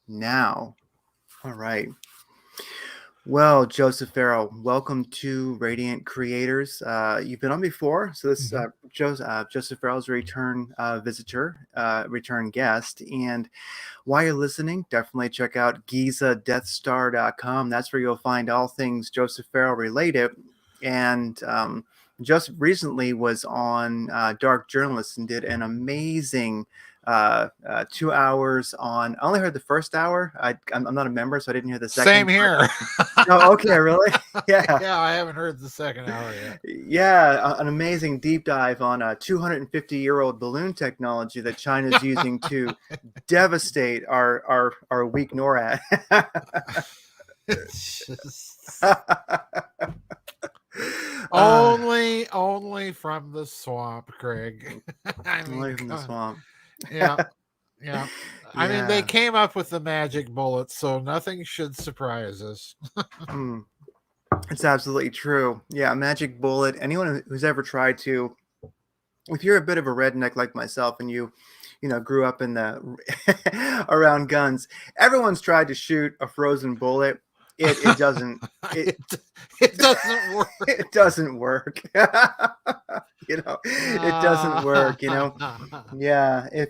now. All right. Well, Joseph Farrell, welcome to Radiant Creators. You've been on before, so this Mhm. Joseph Farrell's a return visitor, return guest. And while you're listening, definitely check out GizaDeathStar.com. That's where you'll find all things Joseph Farrell related. And just recently was on Dark Journalist and did an amazing 2 hours on. I only heard the first hour. I'm not a member, so I didn't hear the Same second. here. Oh, okay, really? Yeah. Yeah, I haven't heard the second hour yet. Yeah, an amazing deep dive on a 250-year-old balloon technology that China's using to devastate our weak NORAD. It's just only from the swamp, Craig. I mean, Away from the swamp. yeah, yeah. I mean, they Yeah. came up with the magic bullet, so nothing should surprise us. Mm, it's absolutely true. Yeah, magic bullet. Anyone who's ever tried to, if you're a bit of a redneck like myself and you grew up in the around guns, everyone's tried to shoot a frozen bullet. It doesn't it it, it doesn't work. it doesn't work. It doesn't work. Yeah, if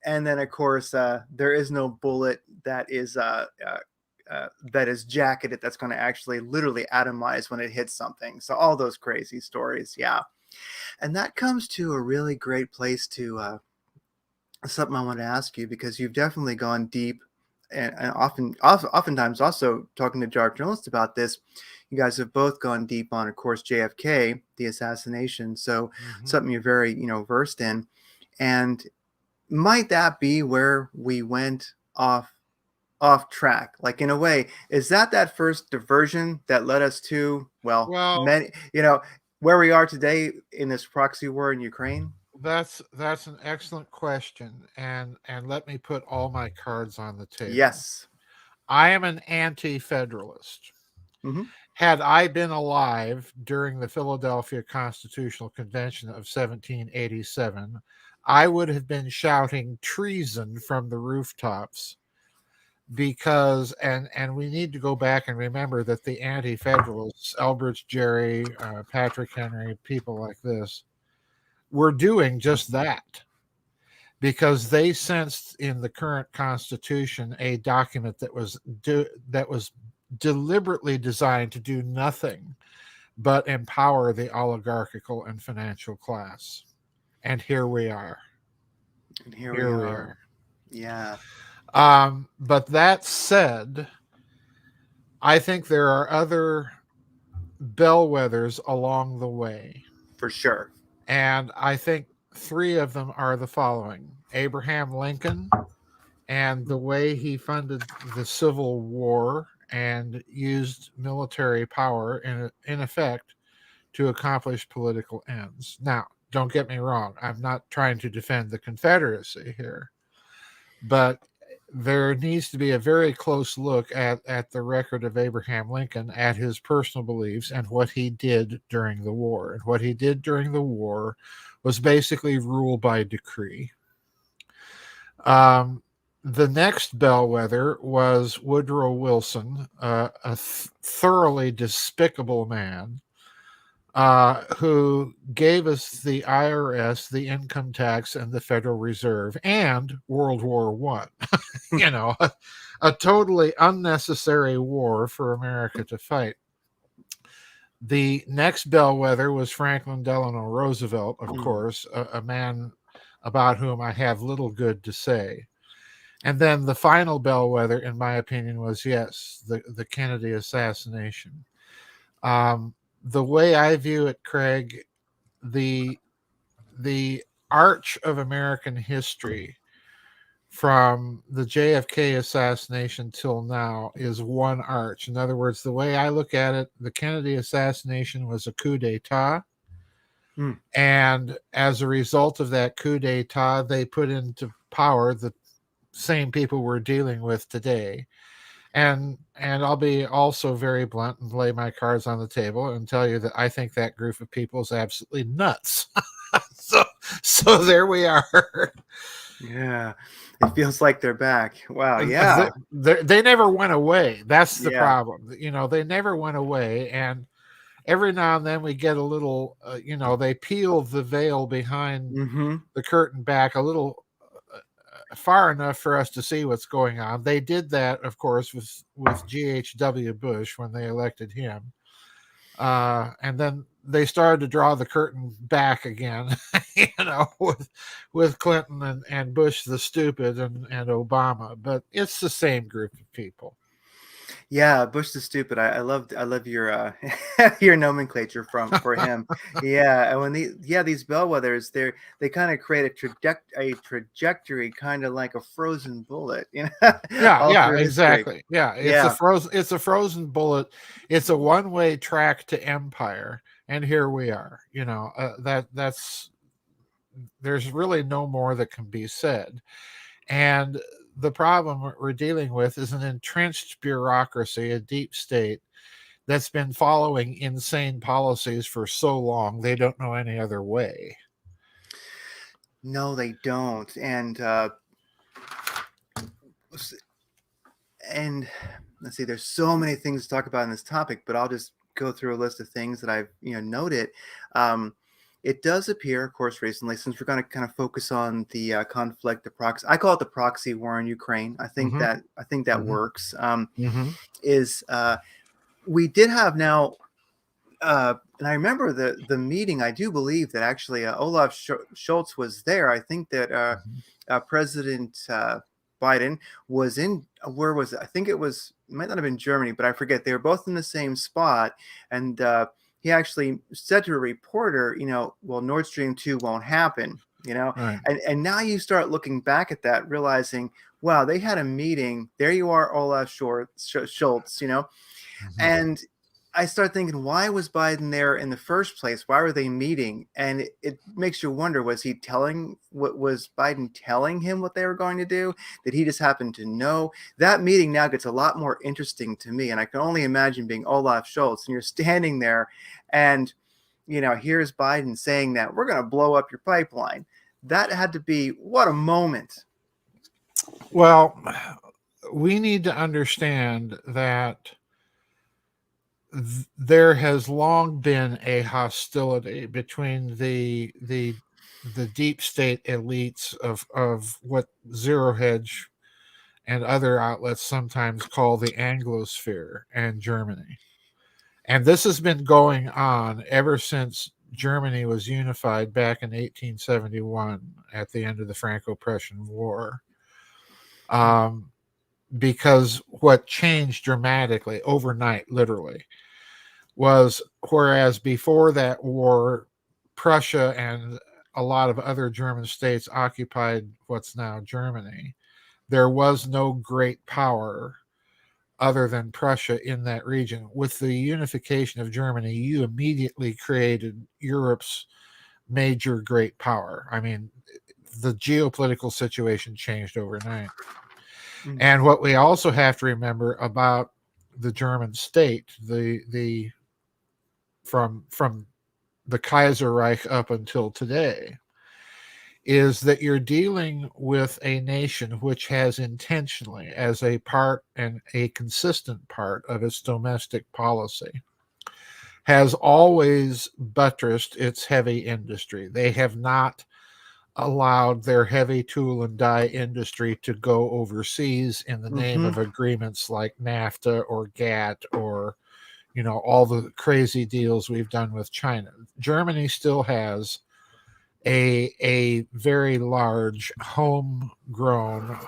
and then of course there is no bullet that is jacketed that's going to actually literally atomize when it hits something. So all those crazy stories, yeah. And that comes to a really great place to something I want to ask you, because you've definitely gone deep, and oftentimes also talking to dark journalists about this. You guys have both gone deep on, of course, JFK, the assassination. So Mhm. something you're very versed in, and might that be where we went off track? Like, in a way, is that first diversion that led us to, well, Well, many where we are today in this proxy war in Ukraine? that's an excellent question, and let me put all my cards on the table. Yes. I am an anti-federalist. Hmm. Had I been alive during the Philadelphia Constitutional Convention of 1787, I would have been shouting treason from the rooftops, because and we need to go back and remember that the anti-federalists, Elbridge Gerry, Patrick Henry, people like this, were doing just that, because they sensed in the current Constitution a document that was deliberately designed to do nothing but empower the oligarchical and financial class. And here we are. And here we Here we are. are. Yeah, But that said, I think there are other bellwethers along the way. for sure. And I think three of them are the following: Abraham Lincoln, and the way he funded the Civil War and used military power in effect to accomplish political ends. Now, don't get me wrong, I'm not trying to defend the Confederacy here, but there needs to be a very close look at the record of Abraham Lincoln, at his personal beliefs, and what he did during the war. And what he did during the war was basically rule by decree. Um, the next bellwether was Woodrow Wilson, a thoroughly despicable man, who gave us the IRS, the income tax, and the Federal Reserve, and World War One. you know, a totally unnecessary war for America to fight. The next bellwether was Franklin Delano Roosevelt, of Mm. course, a man about whom I have little good to say. And then the final bellwether, in my opinion, was, yes, the Kennedy assassination. The way I view it, Craig, the the arch of American history from the JFK assassination till now is one arch. In other words, the way I look at it, the Kennedy assassination was a coup d'etat. Mm. And as a result of that coup d'etat, they put into power the same people we're dealing with today. And I'll be also very blunt and lay my cards on the table and tell you that I think that group of people is absolutely nuts. so so there we are. Yeah, it feels like they're back. Wow. Yeah. They never went away. That's the Yeah. problem. They never went away. And every now and then we get a little, they peel the veil behind Mm-hmm. the curtain back a little far enough for us to see what's going on. They did that, of course, with G.H.W. Bush when they elected him. And then they started to draw the curtain back again, with Clinton and Bush the stupid and Obama. But it's the same group of people. Yeah, Bush the stupid. I love your your nomenclature for him. Yeah, and when these bellwethers, they kind of create a trajectory, kind of like a frozen bullet, Yeah, all yeah, through history. exactly. Yeah, Yeah. it's a frozen bullet. It's a one-way track to empire, and here we are. That's there's really no more that can be said. And the problem we're dealing with is an entrenched bureaucracy, a deep state that's been following insane policies for so long they don't know any other way. No, they don't. And let's see, there's so many things to talk about in this topic, but I'll just go through a list of things that I've noted. Um, it does appear, of course, recently, since we're going to kind of focus on the conflict, the proxy. I call it the proxy war in Ukraine. Mm-hmm. I think that Mm-hmm. works. Mm-hmm. Is We did have now, and I remember the meeting. I do believe that actually Olaf Scholz was there. I think that Mm-hmm. President Biden was in. Where was it? I think it might not have been Germany, but I forget. They were both in the same spot, and he actually said to a reporter, well, Nord Stream 2 won't happen. Right. And now you start looking back at that, realizing, wow, they had a meeting. There you are, Olaf Scholz. Mm-hmm. And I start thinking, why was Biden there in the first place? Why were they meeting? And it makes you wonder, was Biden telling him what they were going to do? Did he just happen to know? That meeting now gets a lot more interesting to me. And I can only imagine being Olaf Scholz and you're standing there and, here's Biden saying that we're going to blow up your pipeline. That had to be, what a moment. Well, we need to understand that there has long been a hostility between the deep state elites of what Zero Hedge and other outlets sometimes call the Anglosphere and Germany. And this has been going on ever since Germany was unified back in 1871 at the end of the Franco-Prussian War. Because what changed dramatically overnight, literally, was whereas before that war, Prussia and a lot of other German states occupied what's now Germany, there was no great power other than Prussia in that region. With the unification of Germany, you immediately created Europe's major great power. I mean, the geopolitical situation changed overnight. Mm. And what we also have to remember about the German state, the from the Kaiserreich up until today, is that you're dealing with a nation which has intentionally, as a part and a consistent part of its domestic policy, has always buttressed its heavy industry. They have not allowed their heavy tool and die industry to go overseas in the name Mm-hmm. of agreements like NAFTA or GATT or all the crazy deals we've done with China. Germany still has a very large homegrown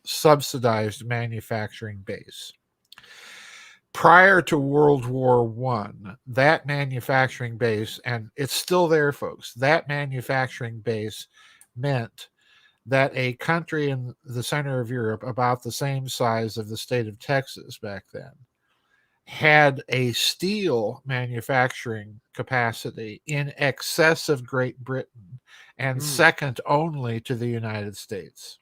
subsidized manufacturing base. Prior to World War One, that manufacturing base, and it's still there, folks, that manufacturing base meant that a country in the center of Europe, about the same size of the state of Texas back then, had a steel manufacturing capacity in excess of Great Britain and Mm. second only to the United States.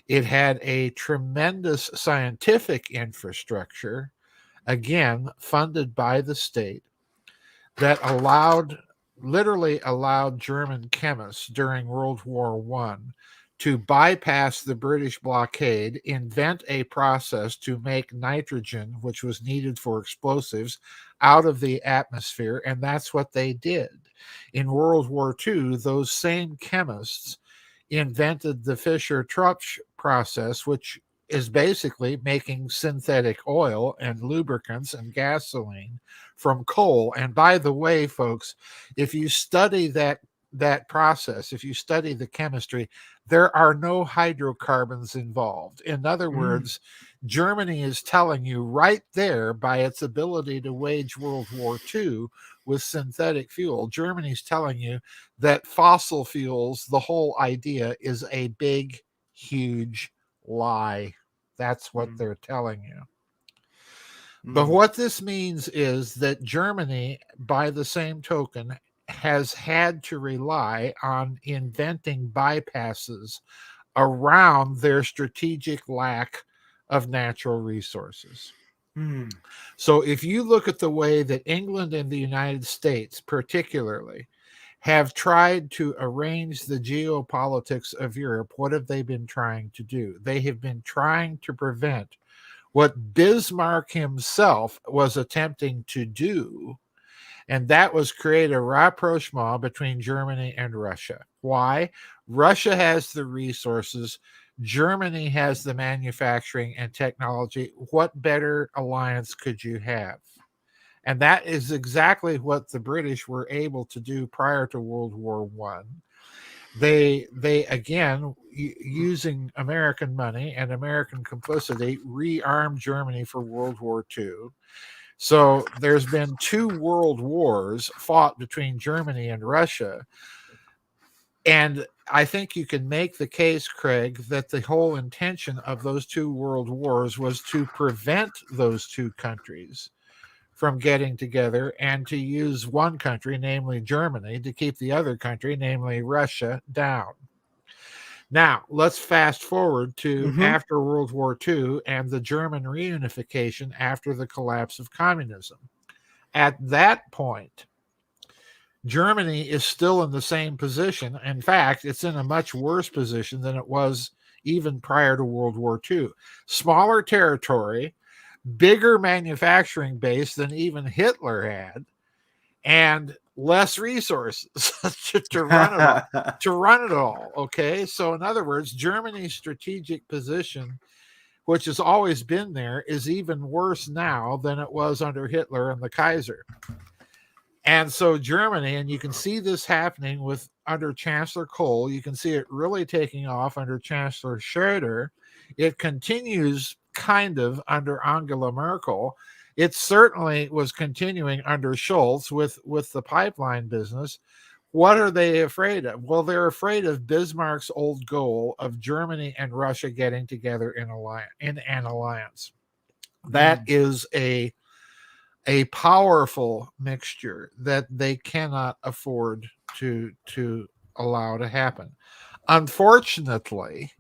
It had a tremendous scientific infrastructure, again, funded by the state, that literally allowed German chemists during World War One to bypass the British blockade, invent a process to make nitrogen, which was needed for explosives, out of the atmosphere. And that's what they did. In World War II, those same chemists invented the Fischer-Tropsch process, which is basically making synthetic oil and lubricants and gasoline from coal. And by the way, folks, if you study that process, if you study the chemistry, there are no hydrocarbons involved. In other words, Germany is telling you right there, by its ability to wage World War II with synthetic fuel, Germany's telling you that fossil fuels, the whole idea, is a big, huge lie. That's what they're telling you. But what this means is that Germany, by the same token, has had to rely on inventing bypasses around their strategic lack of natural resources. So if you look at the way that England and the United States particularly have tried to arrange the geopolitics of Europe, what have they been trying to do? They have been trying to prevent what Bismarck himself was attempting to do, and that was create a rapprochement between Germany and Russia. Why? Russia has the resources. Germany has the manufacturing and technology. What better alliance could you have? And that is exactly what the British were able to do prior to World War I. They again, using American money and American complicity, rearmed Germany for World War II. So there's been 2 world wars fought between Germany and Russia. And I think you can make the case, Craig, that the whole intention of those 2 world wars was to prevent those 2 countries from getting together and to use one country, namely Germany, to keep the other country, namely Russia, down. Now, let's fast forward to after World War II and the German reunification after the collapse of communism. At that point, Germany is still in the same position. In fact, it's in a much worse position than it was even prior to World War II. Smaller territory, bigger manufacturing base than even Hitler had, and less resources to run it all. Okay, so in other words, Germany's strategic position, which has always been there, is even worse now than it was under Hitler and the Kaiser. And so Germany, and you can see this happening with under Chancellor Kohl, you can see it really taking off under Chancellor Schröder. It continues kind of under Angela Merkel. It certainly was continuing under Scholz with the pipeline business. What are they afraid of? Well, they're afraid of Bismarck's old goal of Germany and Russia getting together in an alliance. That is a powerful mixture that they cannot afford to allow to happen. Unfortunately,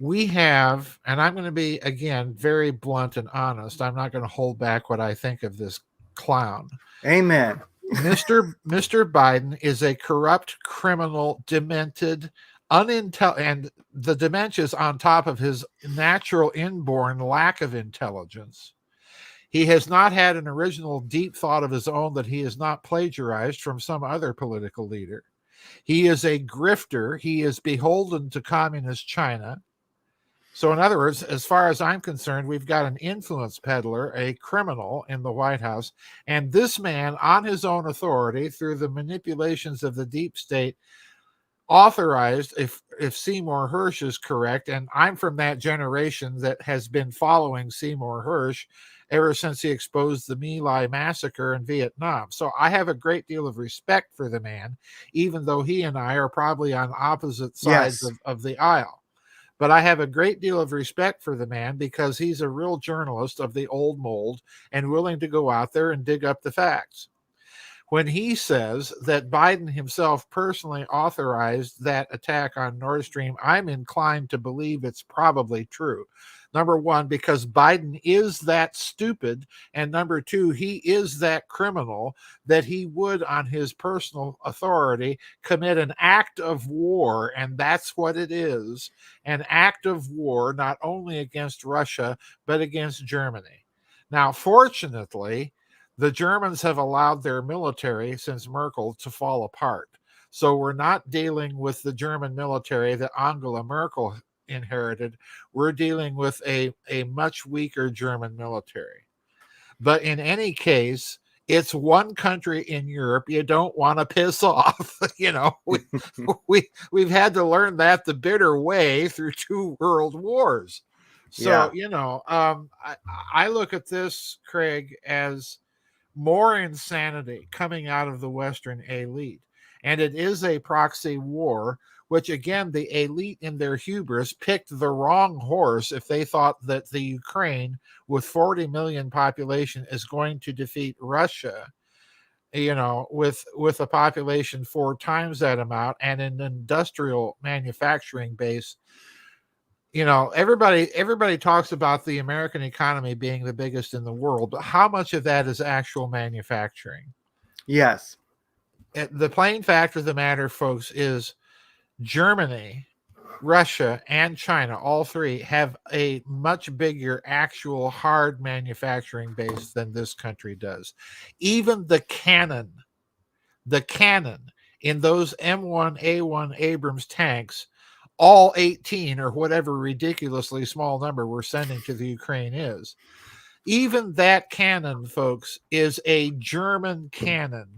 we have, and I'm going to be, again, very blunt and honest. I'm not going to hold back what I think of this clown. Amen. Mr. Biden is a corrupt, criminal, demented, and the dementia is on top of his natural inborn lack of intelligence. He has not had an original deep thought of his own that he has not plagiarized from some other political leader. He is a grifter. He is beholden to communist China. So in other words, as far as I'm concerned, we've got an influence peddler, a criminal in the White House. And this man, on his own authority, through the manipulations of the deep state, authorized, if Seymour Hersh is correct, and I'm from that generation that has been following Seymour Hersh ever since he exposed the My Lai massacre in Vietnam. So I have a great deal of respect for the man, even though he and I are probably on opposite sides of the aisle. But I have a great deal of respect for the man because he's a real journalist of the old mold and willing to go out there and dig up the facts. when he says that Biden himself personally authorized that attack on Nord Stream, I'm inclined to believe it's probably true. Number one, because Biden is that stupid. And number two, he is that criminal that he would, on his personal authority, commit an act of war. And that's what it is, an act of war, not only against Russia, but against Germany. Now, fortunately, the Germans have allowed their military since Merkel to fall apart. So we're not dealing with the German military that Angela Merkel inherited. We're dealing with a much weaker German military. But in any case, it's one country in Europe you don't want to piss off. We've had to learn that the bitter way through 2 world wars. So, Yeah. I look at this, Craig, as more insanity coming out of the Western elite. And it is a proxy war, which again, the elite in their hubris picked the wrong horse if they thought that the Ukraine, with 40 million population, is going to defeat Russia, with a population 4 times that amount and an industrial manufacturing base. Everybody talks about the American economy being the biggest in the world, but how much of that is actual manufacturing? Yes. The plain fact of the matter, folks, is Germany, Russia, and China, all three, have a much bigger actual hard manufacturing base than this country does. Even the cannon in those M1A1 Abrams tanks, all 18 or whatever ridiculously small number we're sending to the Ukraine is, even that cannon, folks, is a German cannon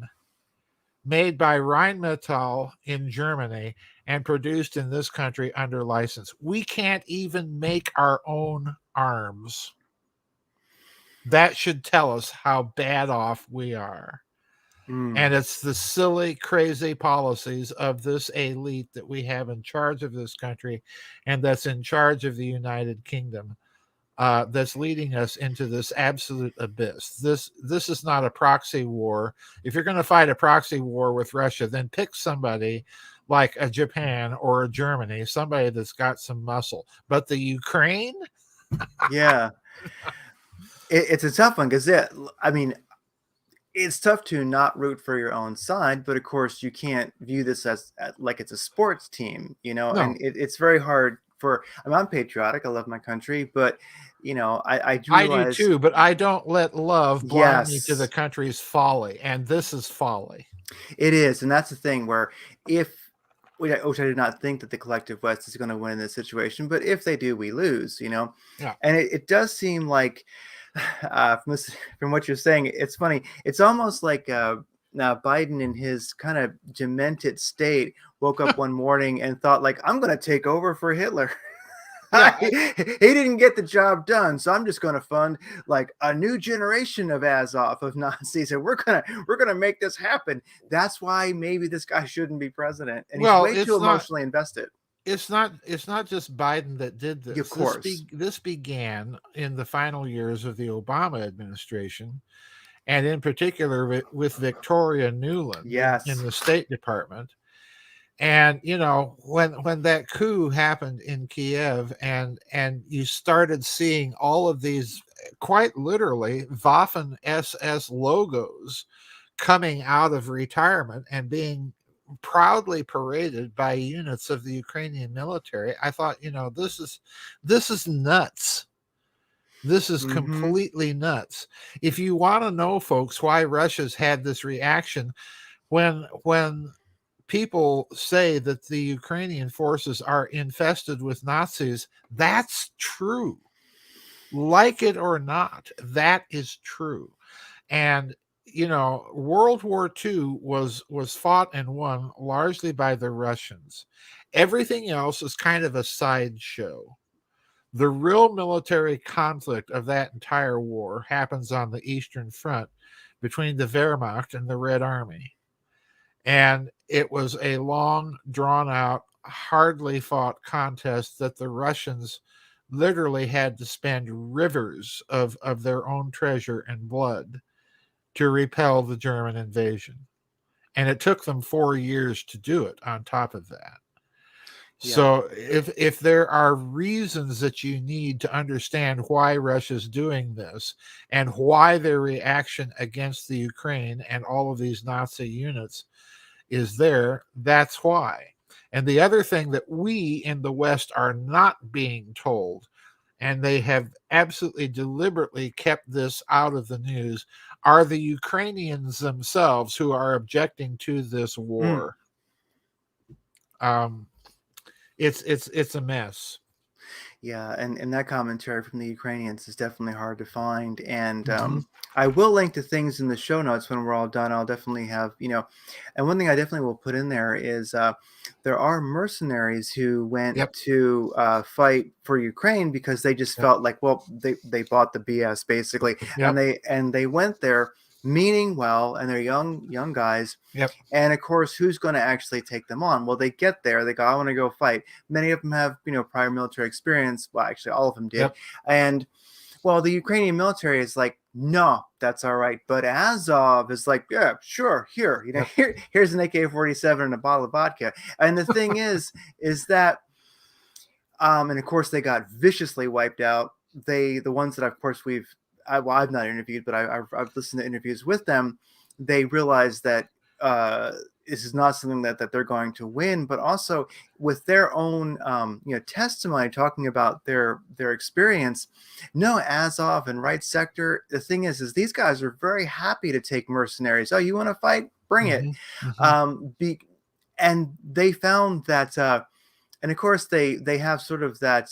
made by Rheinmetall in Germany and produced in this country under license. We can't even make our own arms. That should tell us how bad off we are. And it's the silly, crazy policies of this elite that we have in charge of this country and that's in charge of the United Kingdom that's leading us into this absolute abyss. This is not a proxy war. If you're going to fight a proxy war with Russia, then pick somebody like a Japan or a Germany, somebody that's got some muscle. But the Ukraine? Yeah. It's a tough one because it's tough to not root for your own side, but of course you can't view this as like it's a sports team, No. and it's very hard I'm patriotic. I love my country, but I do I realize, do too, but I don't let love blind me to the yes, country's folly, and this is folly. it is. And that's the thing where which I did not think that the collective West is going to win in this situation, but if they do, we lose, Yeah. and it does seem like, from what you're saying, it's funny. It's almost like now Biden in his kind of demented state woke up one morning and thought, like, I'm going to take over for Hitler. Yeah, He didn't get the job done, so I'm just going to fund like a new generation of Azov, of Nazis, and we're gonna make this happen. That's why maybe this guy shouldn't be president, and he's way too emotionally invested. It's not just Biden that did this. Of course. This began in the final years of the Obama administration, and in particular with Victoria Nuland Yes. in the State Department. And when that coup happened in Kiev, and you started seeing all of these quite literally Waffen SS logos coming out of retirement and being proudly paraded by units of the Ukrainian military, I thought, this is nuts. This is completely nuts. If you want to know, folks, why Russia's had this reaction, when people say that the Ukrainian forces are infested with Nazis, that's true. Like it or not, that is true. And World War II was fought and won largely by the Russians. Everything else is kind of a sideshow. The real military conflict of that entire war happens on the Eastern Front between the Wehrmacht and the Red Army. And it was a long, drawn-out, hardly fought contest that the Russians literally had to spend rivers of their own treasure and blood to repel the German invasion. And it took them 4 years to do it on top of that. Yeah. So if there are reasons that you need to understand why Russia's doing this and why their reaction against the Ukraine and all of these Nazi units is there, that's why. And the other thing that we in the West are not being told, and they have absolutely deliberately kept this out of the news, are the Ukrainians themselves who are objecting to this war. It's a mess. Yeah, and that commentary from the Ukrainians is definitely hard to find. And Mm-hmm. I will link to things in the show notes when we're all done. I'll definitely have, and one thing I definitely will put in there is there are mercenaries who went Yep. to fight for Ukraine because they just felt like, well, they bought the BS basically, Yep. and they went there meaning well, and they're young guys. Yep. And of course, who's going to actually take them on? Well, they get there. They go, I want to go fight. Many of them have, prior military experience. Well, actually, all of them did. Yep. And well, the Ukrainian military is like, no, that's all right. But Azov is like, yeah, sure. Here, here's an AK-47 and a bottle of vodka. And the thing is that, and of course, they got viciously wiped out. The ones that, of course, I've not interviewed, but I've listened to interviews with them. They realize that this is not something that they're going to win, but also with their own testimony, talking about their experience. No, Azov and Right Sector. The thing is these guys are very happy to take mercenaries. Oh, you want to fight? Bring it. Mm-hmm. And they found that. And of course, they have sort of that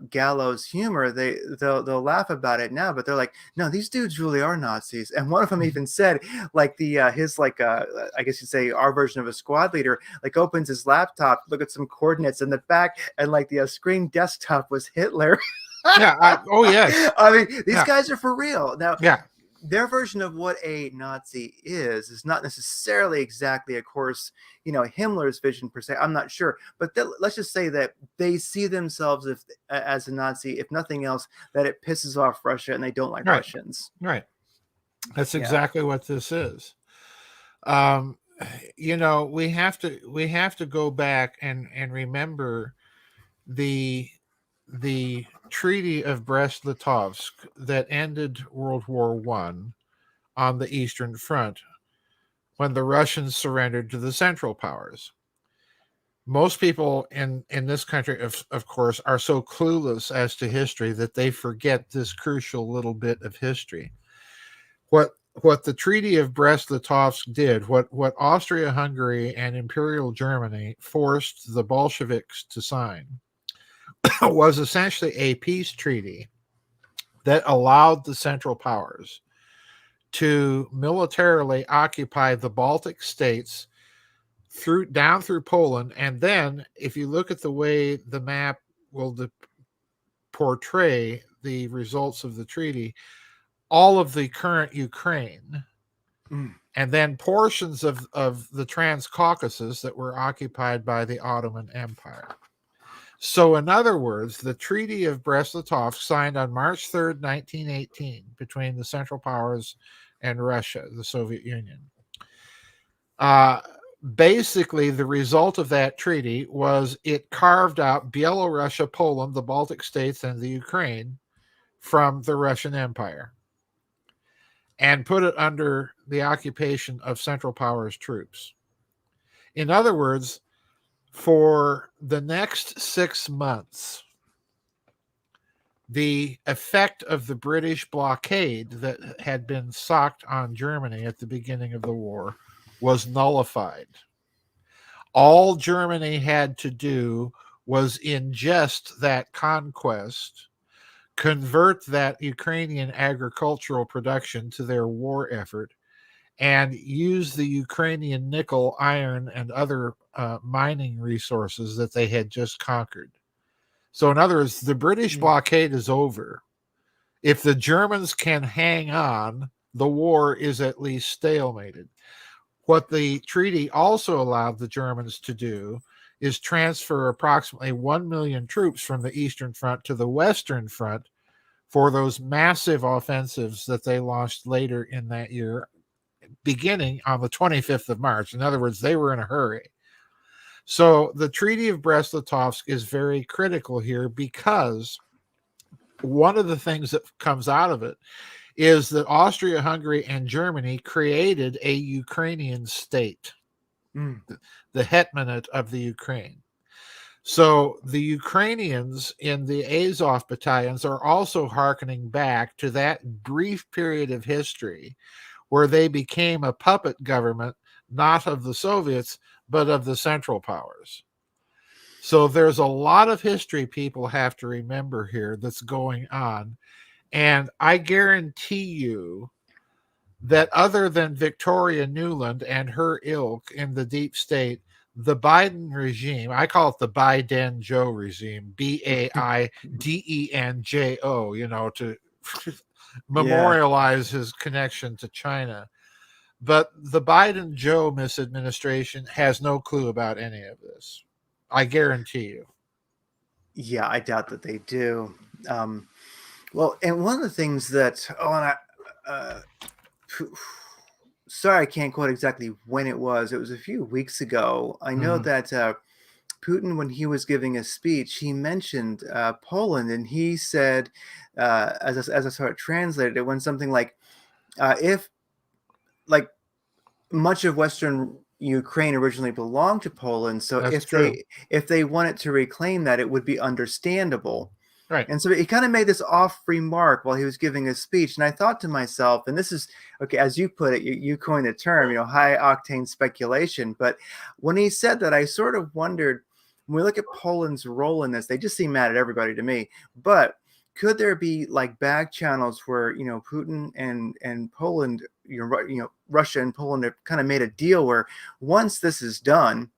gallows humor. They'll laugh about it now, but they're like, no, these dudes really are Nazis. And one of them even said, like I guess you'd say our version of a squad leader, like opens his laptop, look at some coordinates in the back, and like the screen desktop was Hitler. Yeah. Yes. I mean, these guys are for real now. Yeah. Their version of what a Nazi is not necessarily exactly, of course, Himmler's vision per se. I'm not sure, but let's just say that they see themselves as a Nazi, if nothing else, that it pisses off Russia and they don't like Russians. Right. That's exactly what this is. We have to go back and remember the Treaty of Brest-Litovsk that ended World War I on the Eastern Front when the Russians surrendered to the Central Powers. Most people in this country, of course, are so clueless as to history that they forget this crucial little bit of history. What the Treaty of Brest-Litovsk did, what Austria-Hungary and Imperial Germany forced the Bolsheviks to sign, was essentially a peace treaty that allowed the Central Powers to militarily occupy the Baltic states down through Poland. And then, if you look at the way the map will portray the results of the treaty, all of the current Ukraine, and then portions of the Transcaucasus that were occupied by the Ottoman Empire. So, in other words, the Treaty of Brest-Litovsk, signed on March 3rd, 1918, between the Central Powers and Russia, the Soviet Union. Basically, the result of that treaty was it carved out Bielorussia, Poland, the Baltic states, and the Ukraine from the Russian Empire and put it under the occupation of Central Powers troops. In other words, for the next 6 months, the effect of the British blockade that had been socked on Germany at the beginning of the war was nullified. All Germany had to do was ingest that conquest, convert that Ukrainian agricultural production to their war effort, and use the Ukrainian nickel, iron, and other mining resources that they had just conquered. So, in other words, the British blockade is over. If the Germans can hang on, the war is at least stalemated. What the treaty also allowed the Germans to do is transfer approximately 1 million troops from the Eastern Front to the Western Front for those massive offensives that they launched later in that year beginning on the 25th of March. In other words, they were in a hurry. So the Treaty of Brest-Litovsk is very critical here, because one of the things that comes out of it is that Austria, Hungary, and Germany created a Ukrainian state, the Hetmanate of the Ukraine. So the Ukrainians in the Azov battalions are also hearkening back to that brief period of history where they became a puppet government, not of the Soviets, but of the Central Powers. So there's a lot of history people have to remember here that's going on. And I guarantee you that other than Victoria Nuland and her ilk in the deep state, the Biden regime, I call it the Biden-Joe regime, Baidenjo, to memorialize his connection to China. But the Biden-Joe misadministration has no clue about any of this. I guarantee you. Yeah, I doubt that they do. Well, and one of the things that, sorry, I can't quote exactly when it was. It was a few weeks ago. I know that Putin, when he was giving a speech, he mentioned Poland, and he said, as I saw it translated, it went something like, if like much of Western Ukraine originally belonged to Poland, so That's true. if they wanted to reclaim that, it would be understandable. Right. And so he kind of made this off remark while he was giving his speech. And I thought to myself, and this is, okay, as you put it, you coined the term, high octane speculation. But when he said that, I sort of wondered, when we look at Poland's role in this, they just seem mad at everybody to me. But could there be like back channels where, Putin and Poland, Russia and Poland have kind of made a deal where once this is done,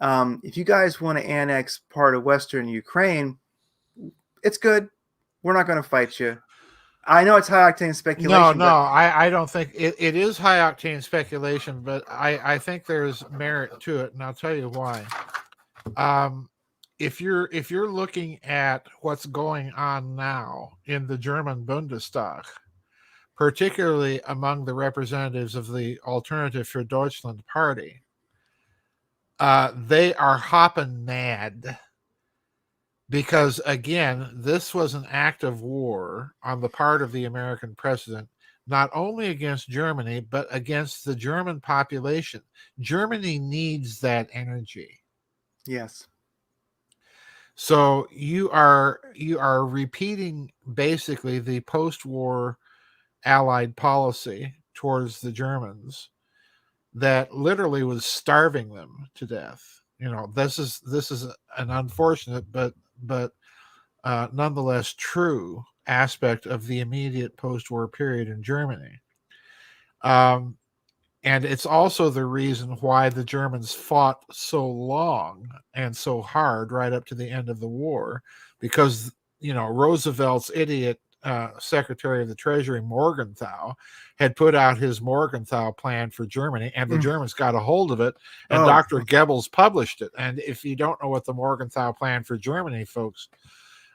if you guys want to annex part of Western Ukraine, it's good. We're not going to fight you. I know it's high octane speculation. No, I don't think it is high octane speculation, but I think there's merit to it, and I'll tell you why. If you're looking at what's going on now in the German Bundestag, particularly among the representatives of the Alternative for Deutschland party, they are hopping mad. Because, again, this was an act of war on the part of the American president, not only against Germany, but against the German population. Germany needs that energy. Yes. So you are repeating basically the post-war Allied policy towards the Germans that literally was starving them to death. This is an unfortunate but nonetheless true aspect of the immediate post-war period in Germany. And it's also the reason why the Germans fought so long and so hard right up to the end of the war, because, Roosevelt's idiot Secretary of the Treasury, Morgenthau, had put out his Morgenthau plan for Germany, and the Germans got a hold of it, and Dr. Goebbels published it. And if you don't know what the Morgenthau plan for Germany, folks,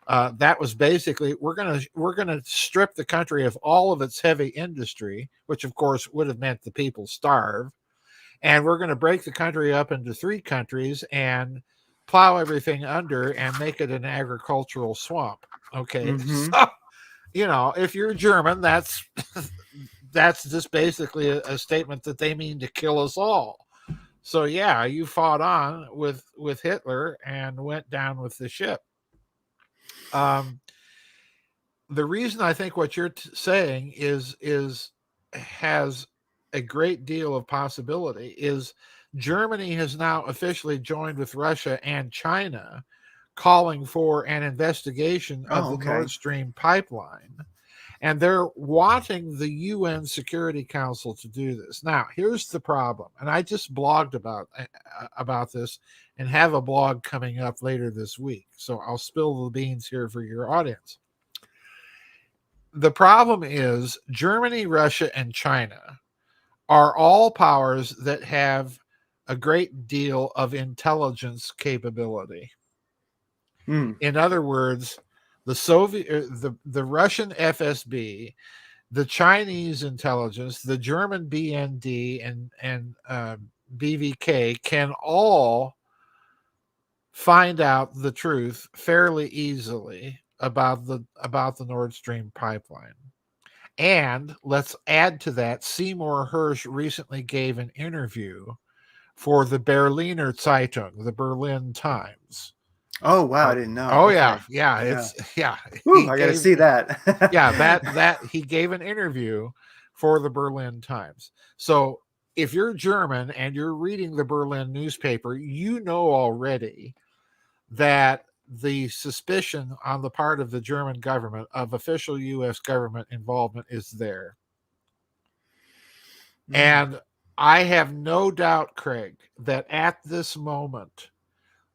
that was basically, we're gonna strip the country of all of its heavy industry, which of course would have meant the people starve, and we're going to break the country up into 3 countries and plow everything under and make it an agricultural swamp. Okay, so if you're German, that's just basically a statement that they mean to kill us all. So yeah, you fought on with Hitler and went down with the ship. The reason I think what you're saying has a great deal of possibility is Germany has now officially joined with Russia and China, calling for an investigation of the Nord Stream pipeline. And they're wanting the UN Security Council to do this. Now, here's the problem. And I just blogged about this and have a blog coming up later this week. So I'll spill the beans here for your audience. The problem is Germany, Russia, and China are all powers that have a great deal of intelligence capability. In other words, the Russian FSB, the Chinese intelligence, the German BND, and BVK can all find out the truth fairly easily about the Nord Stream pipeline. And let's add to that, Seymour Hersh recently gave an interview for the Berliner Zeitung, the Berlin Times. Oh wow, I didn't know. Oh Okay. yeah, Yeah. He Ooh, I got to gave, see that. yeah, that he gave an interview for the Berlin Times. So if you're German and you're reading the Berlin newspaper, you know already that the suspicion on the part of the German government of official U.S. government involvement is there. And I have no doubt, Craig, that at this moment,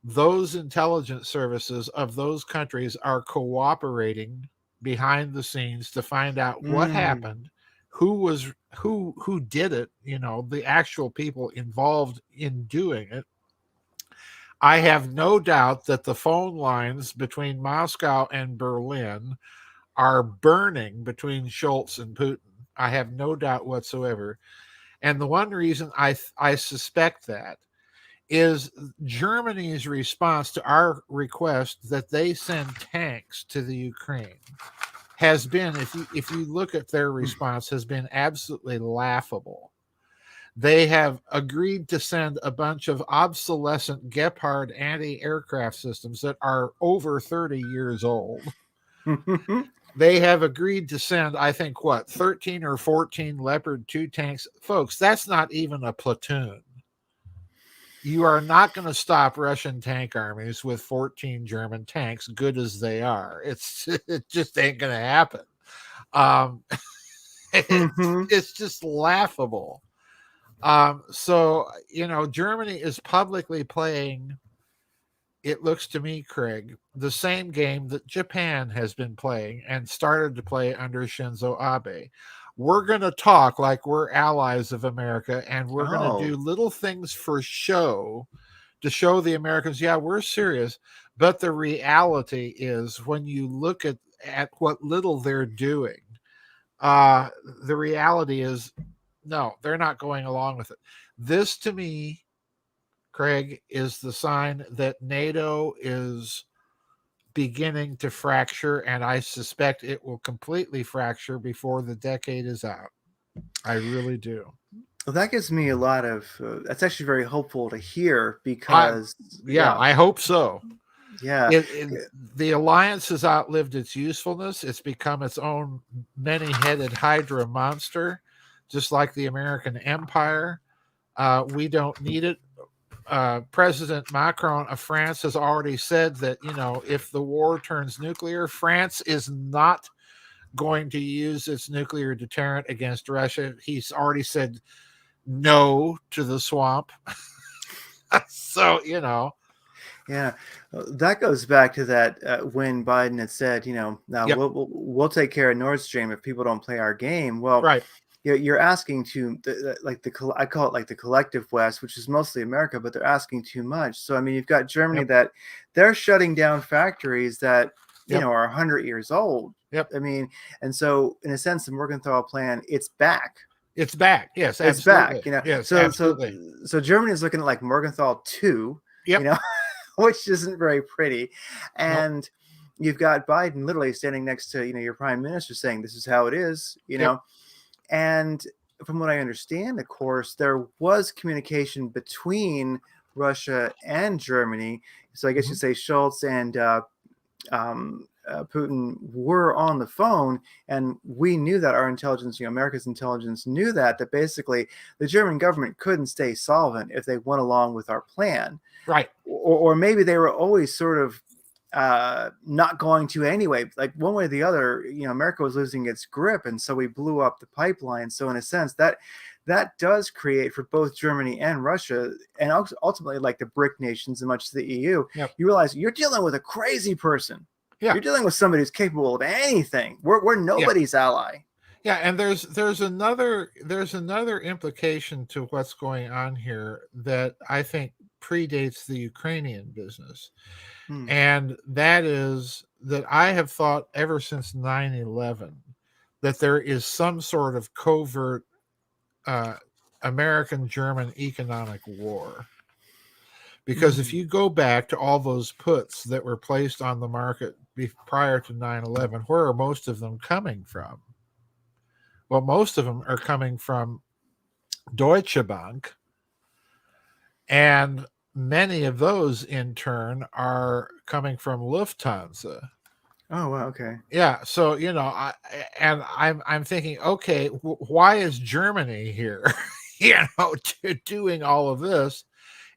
those intelligence services of those countries are cooperating behind the scenes to find out what Mm. happened, who did it, the actual people involved in doing it. I have no doubt that the phone lines between Moscow and Berlin are burning between Schultz and Putin. I have no doubt whatsoever. And the one reason I suspect that is Germany's response to our request that they send tanks to the Ukraine has been, if you look at their response, has been absolutely laughable. They have agreed to send a bunch of obsolescent Gepard anti-aircraft systems that are over 30 years old. They have agreed to send, I think, 13 or 14 Leopard 2 tanks. Folks, that's not even a platoon. You are not going to stop Russian tank armies with 14 German tanks, good as they are. It just ain't going to happen. Um, it's just laughable. So, Germany is publicly playing, it looks to me, Craig, the same game that Japan has been playing and started to play under Shinzo Abe. We're going to talk like we're allies of America, and we're going to do little things for show to show the Americans, yeah, we're serious. But the reality is, when you look at what little they're doing, the reality is, no, they're not going along with it. This, to me, Craig, is the sign that NATO is beginning to fracture, and I suspect it will completely fracture before the decade is out. I really do. Well, that gives me a lot of. That's actually very hopeful to hear because, I hope so. Yeah. The alliance has outlived its usefulness. It's become its own many-headed Hydra monster, just like the American Empire. We don't need it. President Macron of France has already said that, if the war turns nuclear, France is not going to use its nuclear deterrent against Russia. He's already said no to the swamp. So, Yeah, that goes back to that when Biden had said, now we'll take care of Nord Stream if people don't play our game. Well, right. You're asking I call it like the collective West, which is mostly America, but they're asking too much. So I mean, you've got Germany that they're shutting down factories that are 100 years old. Yep. I mean, and so in a sense, the Morgenthau plan, it's back. It's back. Yes, it's absolutely. back. Yes, so absolutely. So Germany is looking at like Morgenthau 2. Which isn't very pretty, and you've got Biden literally standing next to your prime minister saying this is how it is. And from what I understand, of course, there was communication between Russia and Germany. So I guess you'd say Schultz and Putin were on the phone, and we knew that our intelligence, America's intelligence, knew that basically the German government couldn't stay solvent if they went along with our plan. Right. Or maybe they were always sort of not going to anyway, like one way or the other. America was losing its grip, and so we blew up the pipeline. So in a sense, that does create for both Germany and Russia, and ultimately like the BRIC nations and much of the EU, you realize you're dealing with a crazy person. You're dealing with somebody who's capable of anything. We're nobody's ally. Yeah, and there's another implication to what's going on here that I think predates the Ukrainian business. And that is that I have thought ever since 9/11 that there is some sort of covert uh, American-German economic war. Because if you go back to all those puts that were placed on the market prior to 9/11, where are most of them coming from? Well, most of them are coming from Deutsche Bank, and many of those in turn are coming from Lufthansa. Oh, wow. Okay. Yeah, so I'm thinking, okay, why is Germany here? Doing all of this,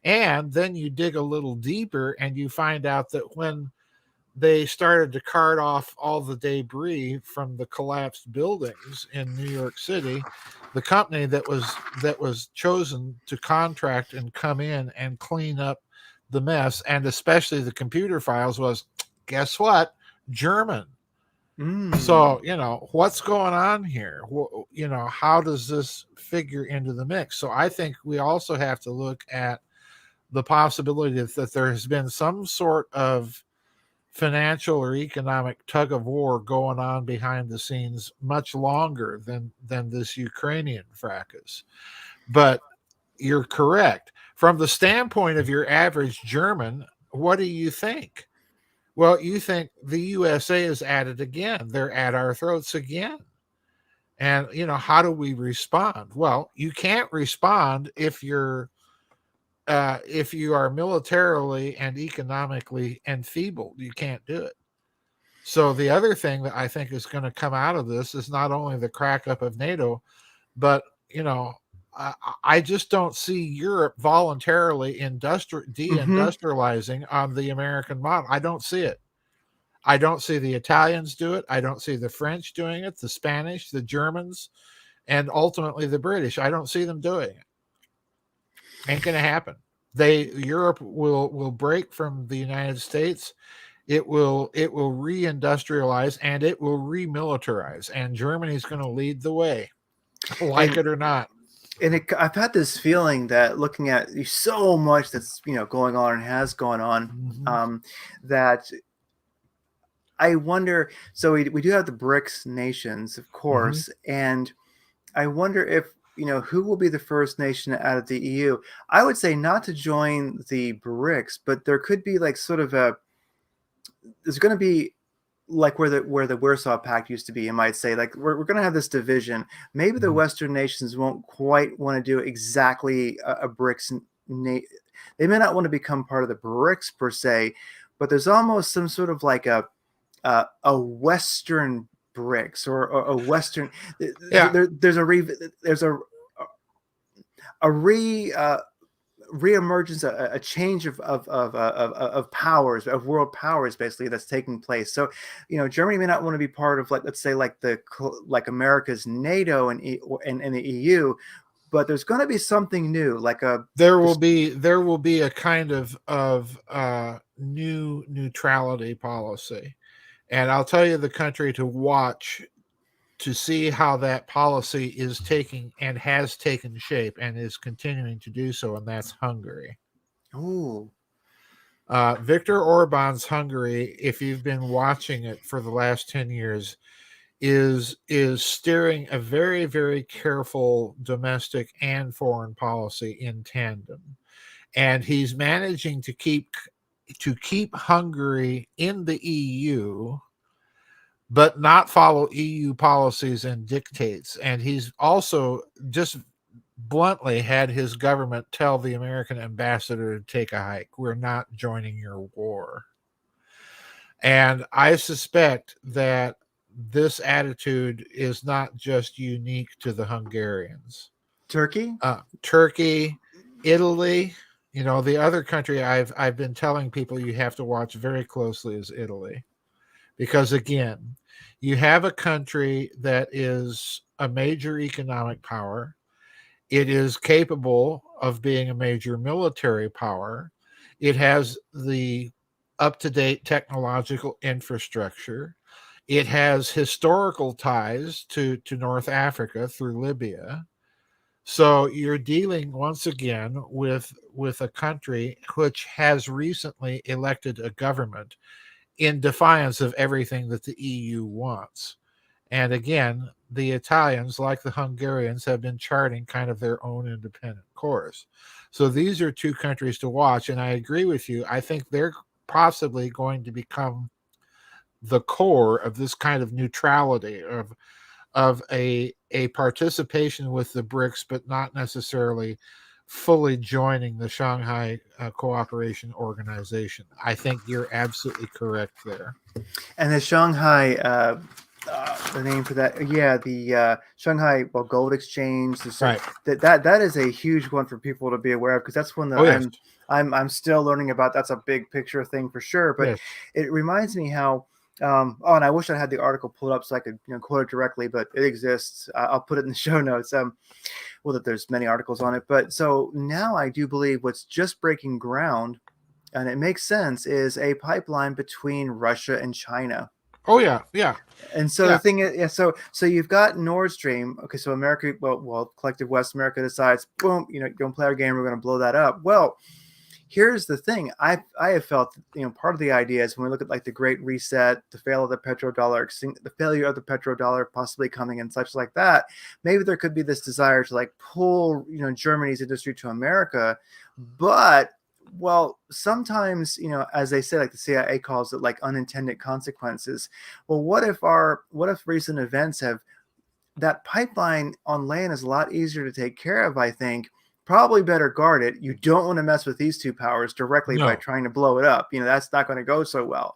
and then you dig a little deeper and you find out that when they started to cart off all the debris from the collapsed buildings in New York City, the company that was chosen to contract and come in and clean up the mess, and especially the computer files, was, guess what? German. So, what's going on here? How does this figure into the mix? So I think we also have to look at the possibility that there has been some sort of financial or economic tug of war going on behind the scenes much longer than this Ukrainian fracas. But you're correct. From the standpoint of your average German, what do you think? Well, you think the USA is at it again. They're at our throats again. And, how do we respond? Well, you can't respond if you are militarily and economically enfeebled. You can't do it. So the other thing that I think is going to come out of this is not only the crack up of NATO, but I just don't see Europe voluntarily deindustrializing on the American model. I don't see it. I don't see the Italians do it. I don't see the French doing it, the Spanish, the Germans, and ultimately the British. I don't see them doing it. Ain't going to happen. Europe will break from the United States. It will reindustrialize, and it will remilitarize, and Germany's going to lead the way, like it or not. And I've had this feeling that looking at so much that's going on and has gone on, that I wonder. So we do have the BRICS nations, of course, and I wonder if who will be the first nation out of the EU. I would say not to join the BRICS, but there could be like sort of there's going to be like where the Warsaw Pact used to be. You might say like we're going to have this division. Maybe the Western nations won't quite want to do exactly a BRICS. They may not want to become part of the BRICS per se, but there's almost some sort of like a Western BRICS or a Western. Yeah. There's a reemergence, a change of powers, of world powers, basically, that's taking place. So, Germany may not want to be part of, like, let's say, like America's NATO and the EU, but there's going to be something new, there will be a kind of new neutrality policy, and I'll tell you the country to watch to see how that policy is taking and has taken shape and is continuing to do so, and that's Hungary. Oh. Viktor Orban's Hungary, if you've been watching it for the last 10 years, is steering a very, very careful domestic and foreign policy in tandem. And he's managing to keep Hungary in the EU, but not follow EU policies and dictates. And he's also just bluntly had his government tell the American ambassador to take a hike. We're not joining your war. And I suspect that this attitude is not just unique to the Hungarians. Turkey, Italy. The other country I've been telling people you have to watch very closely is Italy. Because again, you have a country that is a major economic power. It is capable of being a major military power. It has the up-to-date technological infrastructure. It has historical ties to North Africa through Libya. So you're dealing once again with a country which has recently elected a government in defiance of everything that the EU wants. And again, the Italians, like the Hungarians, have been charting kind of their own independent course. So these are two countries to watch. And I agree with you. I think they're possibly going to become the core of this kind of neutrality of a participation with the BRICS, but not necessarily fully joining the Shanghai Cooperation Organization. I think you're absolutely correct there. And the Shanghai, the name for that, yeah, the Shanghai Gold Exchange. Right. That is a huge one for people to be aware of, because that's one that Oh, yes. I'm still learning about. That's a big picture thing for sure. But Yes. it reminds me how. Oh, and I wish I had the article pulled up so I could quote it directly, but it exists. I'll put it in the show notes. Well, that there's many articles on it, but so now I do believe what's just breaking ground, and it makes sense, is a pipeline between Russia and China. Oh, yeah. Yeah. And so Yeah. the thing is, yeah, so you've got Nord Stream. Okay, so America, collective West America decides, boom, don't play our game. We're going to blow that up. Well, here's the thing. I have felt, part of the idea is when we look at like the Great Reset, the failure of the petrodollar possibly coming and such like that. Maybe there could be this desire to like pull, Germany's industry to America, but sometimes, as they say, like the CIA calls it, like unintended consequences. Well, what if recent events have that pipeline on land is a lot easier to take care of, I think. Probably better guarded. You don't want to mess with these two powers directly by No. trying to blow it up. That's not going to go so well,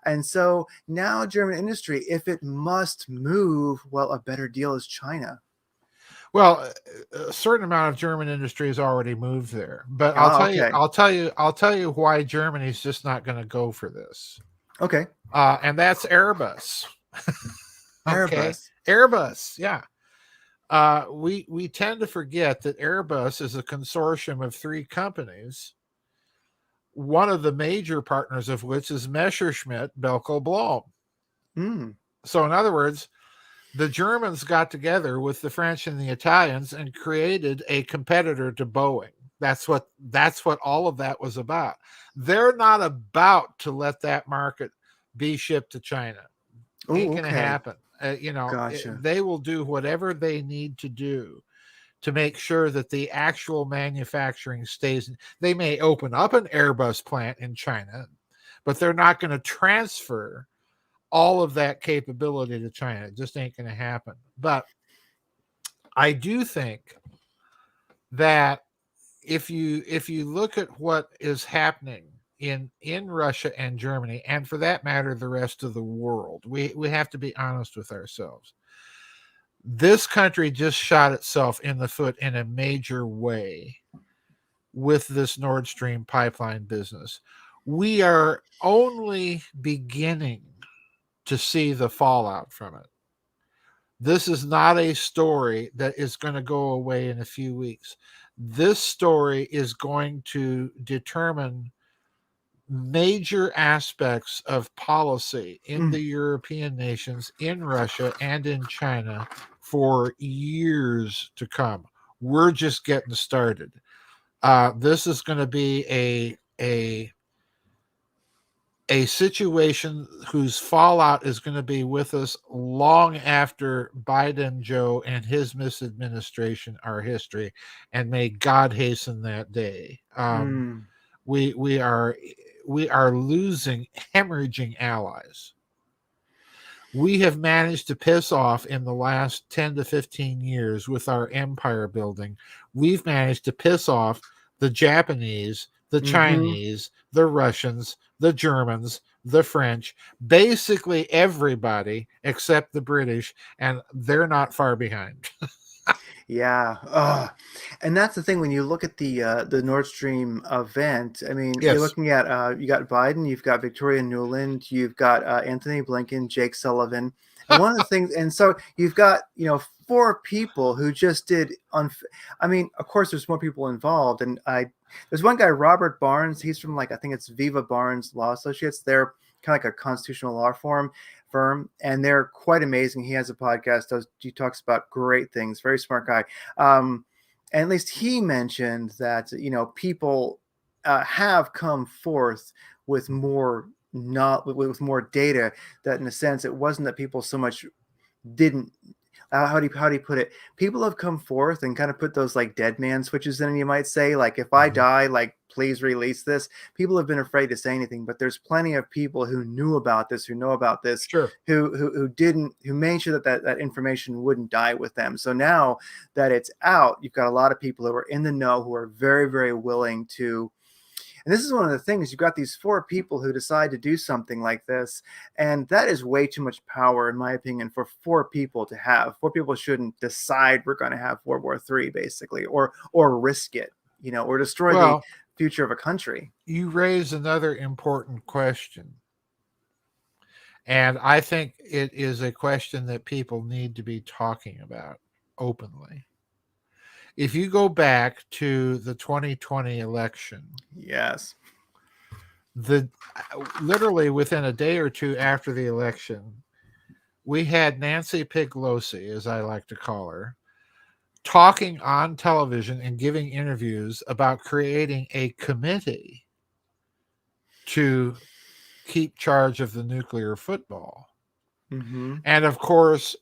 And so now German industry, if it must move, well, a better deal is China. Well, a certain amount of German industry has already moved there, but Okay. I'll tell you why Germany's just not going to go for this. Okay. And that's Airbus. Okay. Airbus. Yeah. We tend to forget that Airbus is a consortium of 3 companies, one of the major partners of which is Messerschmitt Bechtle Blohm. So in other words, the Germans got together with the French and the Italians and created a competitor to Boeing. That's what all of that was about. They're not about to let that market be shipped to China. Ain't going to happen. Gotcha. They will do whatever they need to do to make sure that the actual manufacturing stays. They may open up an Airbus plant in China, but they're not going to transfer all of that capability to China. It just ain't going to happen. But I do think that if you look at what is happening in Russia and Germany, and for that matter, the rest of the world, we have to be honest with ourselves. This country just shot itself in the foot in a major way with this Nord Stream pipeline business. We are only beginning to see the fallout from it. This is not a story that is going to go away in a few weeks. This story is going to determine major aspects of policy in the European nations, in Russia, and in China for years to come. We're just getting started. This is going to be a situation whose fallout is going to be with us long after Biden, Joe, and his misadministration are history, and may God hasten that day. We are losing hemorrhaging allies. We have managed to piss off in the last 10 to 15 years with our empire building. We've managed to piss off the Japanese, the Chinese, the Russians, the Germans, the French, basically everybody except the British, and they're not far behind. Yeah. And that's the thing when you look at the Nord Stream event. I mean, Yes. You're looking at you got Biden, you've got Victoria Nuland, you've got Anthony Blinken, Jake Sullivan, and one of the things, and so you've got 4 people who just did. I mean, of course, there's more people involved, and there's one guy, Robert Barnes. He's from I think it's Viva Barnes Law Associates. They're kind of like a constitutional law firm, and they're quite amazing. He has a podcast. He talks about great things. Very smart guy. And at least he mentioned that people have come forth with more with more data. That in a sense, it wasn't that people so much didn't. How do you put it? People have come forth and kind of put those like dead man switches in, you might say, like if I die, like please release this. People have been afraid to say anything, but there's plenty of people who knew about this, who know about this, Sure. who made sure that information wouldn't die with them. So now that it's out, you've got a lot of people who are in the know, who are very, very willing to. And this is one of the things, you've got these 4 people who decide to do something like this. And that is way too much power, in my opinion, for 4 people to have. 4 people shouldn't decide we're going to have World War III, basically, or risk it, or destroy the Well, future of a country. you raise another important question. And I think it is a question that people need to be talking about openly. If you go back to the 2020 election, Yes. literally within a day or two after the election, we had Nancy Pelosi, as I like to call her, talking on television and giving interviews about creating a committee to keep charge of the nuclear football. Mm-hmm. And of course,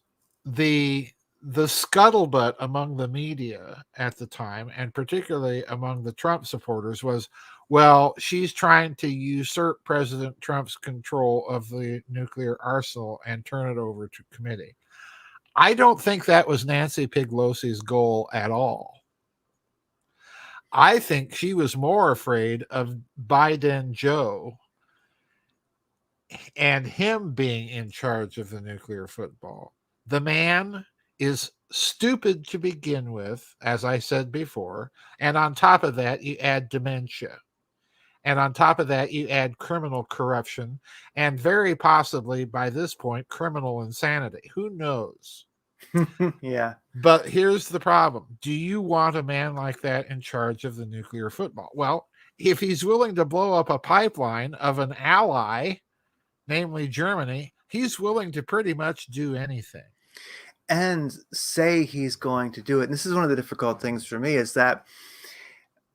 the scuttlebutt among the media at the time, and particularly among the Trump supporters, was, well, she's trying to usurp President Trump's control of the nuclear arsenal and turn it over to committee. I don't think that was Nancy Pelosi's goal at all. I think she was more afraid of Biden Joe and him being in charge of the nuclear football. The man is stupid to begin with, as I said before. And on top of that, you add dementia. And on top of that, you add criminal corruption and very possibly, by this point, criminal insanity. Who knows? Yeah. But here's the problem. Do you want a man like that in charge of the nuclear football? Well, if he's willing to blow up a pipeline of an ally, namely Germany, he's willing to pretty much do anything. And say he's going to do it. And this is one of the difficult things for me, is that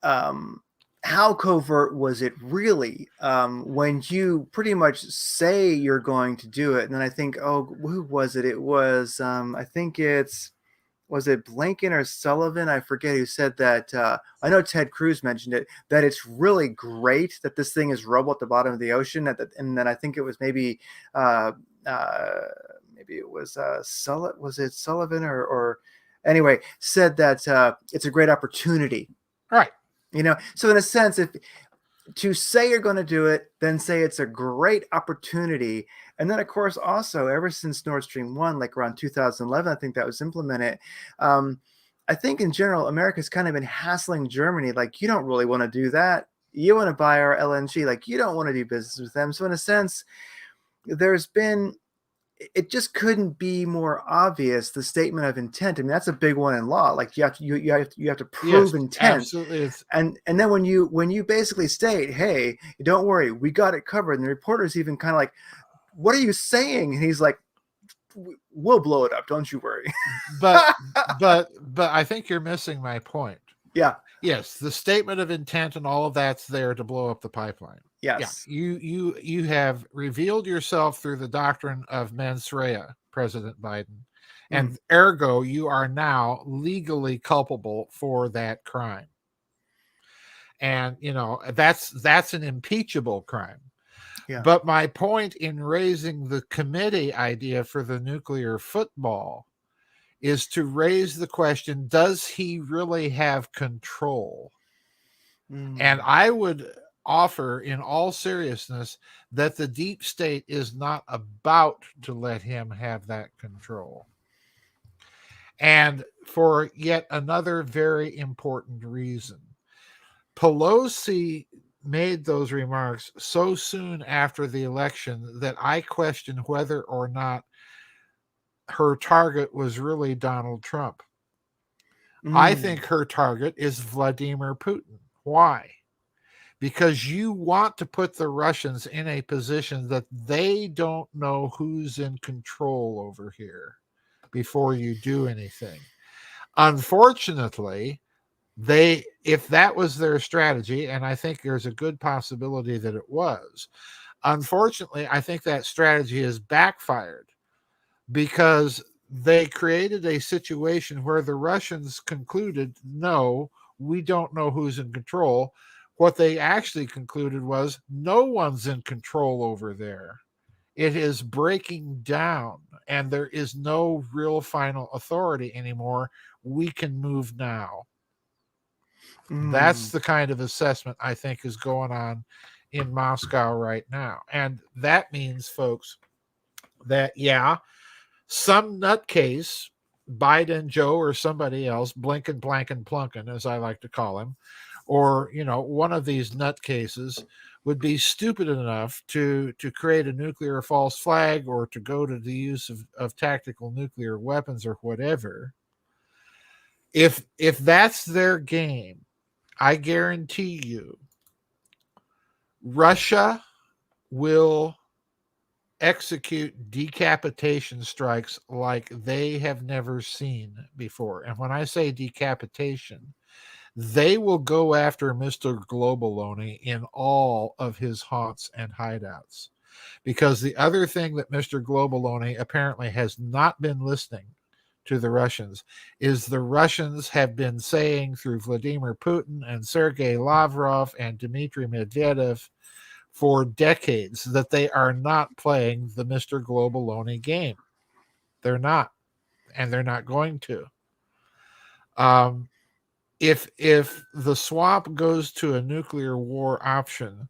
how covert was it really when you pretty much say you're going to do it? And then I think, oh, who was it? It was, I think was it Blinken or Sullivan? I forget who said that. I know Ted Cruz mentioned it, that it's really great that this thing is rubble at the bottom of the ocean. And then I think it was maybe it was Sullivan or anyway, said that it's a great opportunity. Right. So in a sense, if to say you're going to do it, then say it's a great opportunity. And then, of course, also ever since Nord Stream 1, like around 2011, I think that was implemented. I think in general, America's kind of been hassling Germany. Like, you don't really want to do that. You want to buy our LNG. Like, you don't want to do business with them. So in a sense, it just couldn't be more obvious, the statement of intent. I mean, that's a big one in law. Like you have to prove intent. Absolutely. And then when you basically state, hey, don't worry, we got it covered, and the reporter's even kind of like, what are you saying? And he's like, we'll blow it up, don't you worry. but I think you're missing my point. Yeah. Yes, the statement of intent and all of that's there to blow up the pipeline. Yes. Yeah, you have revealed yourself through the doctrine of mens rea, President Biden, and ergo you are now legally culpable for that crime. And that's an impeachable crime. Yeah. But my point in raising the committee idea for the nuclear football is to raise the question, does he really have control? And I would offer in all seriousness that the deep state is not about to let him have that control. And for yet another very important reason, Pelosi made those remarks so soon after the election that I question whether or not her target was really Donald Trump. I think her target is Vladimir Putin. Why? Because you want to put the Russians in a position that they don't know who's in control over here before you do anything. Unfortunately, if that was their strategy, and I think there's a good possibility that it was, unfortunately, I think that strategy has backfired, because they created a situation where the Russians concluded, no, we don't know who's in control. What they actually concluded was no one's in control over there. It is breaking down, and there is no real final authority anymore. We can move now. That's Mm. the kind of assessment I think is going on in Moscow right now. And that means, folks, that, yeah, some nutcase, Biden, Joe, or somebody else, Blinken, Blanken, Plunken, as I like to call him, or, one of these nutcases would be stupid enough to create a nuclear false flag or to go to the use of tactical nuclear weapons or whatever. If that's their game, I guarantee you, Russia will execute decapitation strikes like they have never seen before. And when I say decapitation, they will go after Mr. Globaloney in all of his haunts and hideouts. Because the other thing that Mr. Globaloney apparently has not been listening to the Russians is the Russians have been saying through Vladimir Putin and Sergei Lavrov and Dmitry Medvedev for decades that they are not playing the Mr. Globaloney game. They're not, and they're not going to. If the swamp goes to a nuclear war option,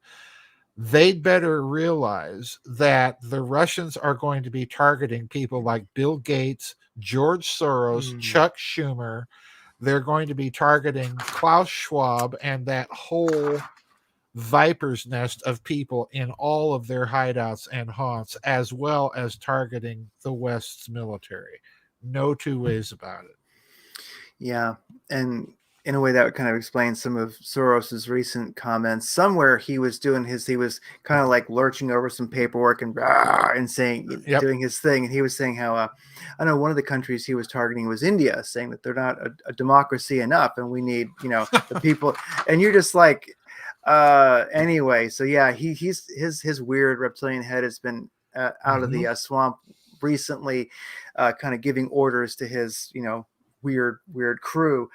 they'd better realize that the Russians are going to be targeting people like Bill Gates, George Soros, Mm. Chuck Schumer. They're going to be targeting Klaus Schwab and that whole viper's nest of people in all of their hideouts and haunts, as well as targeting the West's military. No two ways about it. Yeah, and in a way that would kind of explain some of Soros's recent comments. Somewhere he was kind of like lurching over some paperwork and saying, Yep. doing his thing. And he was saying how, I know one of the countries he was targeting was India, saying that they're not a democracy enough, and we need, the people. And you're just like, anyway. So yeah, his weird reptilian head has been out of the swamp recently, kind of giving orders to his, weird crew.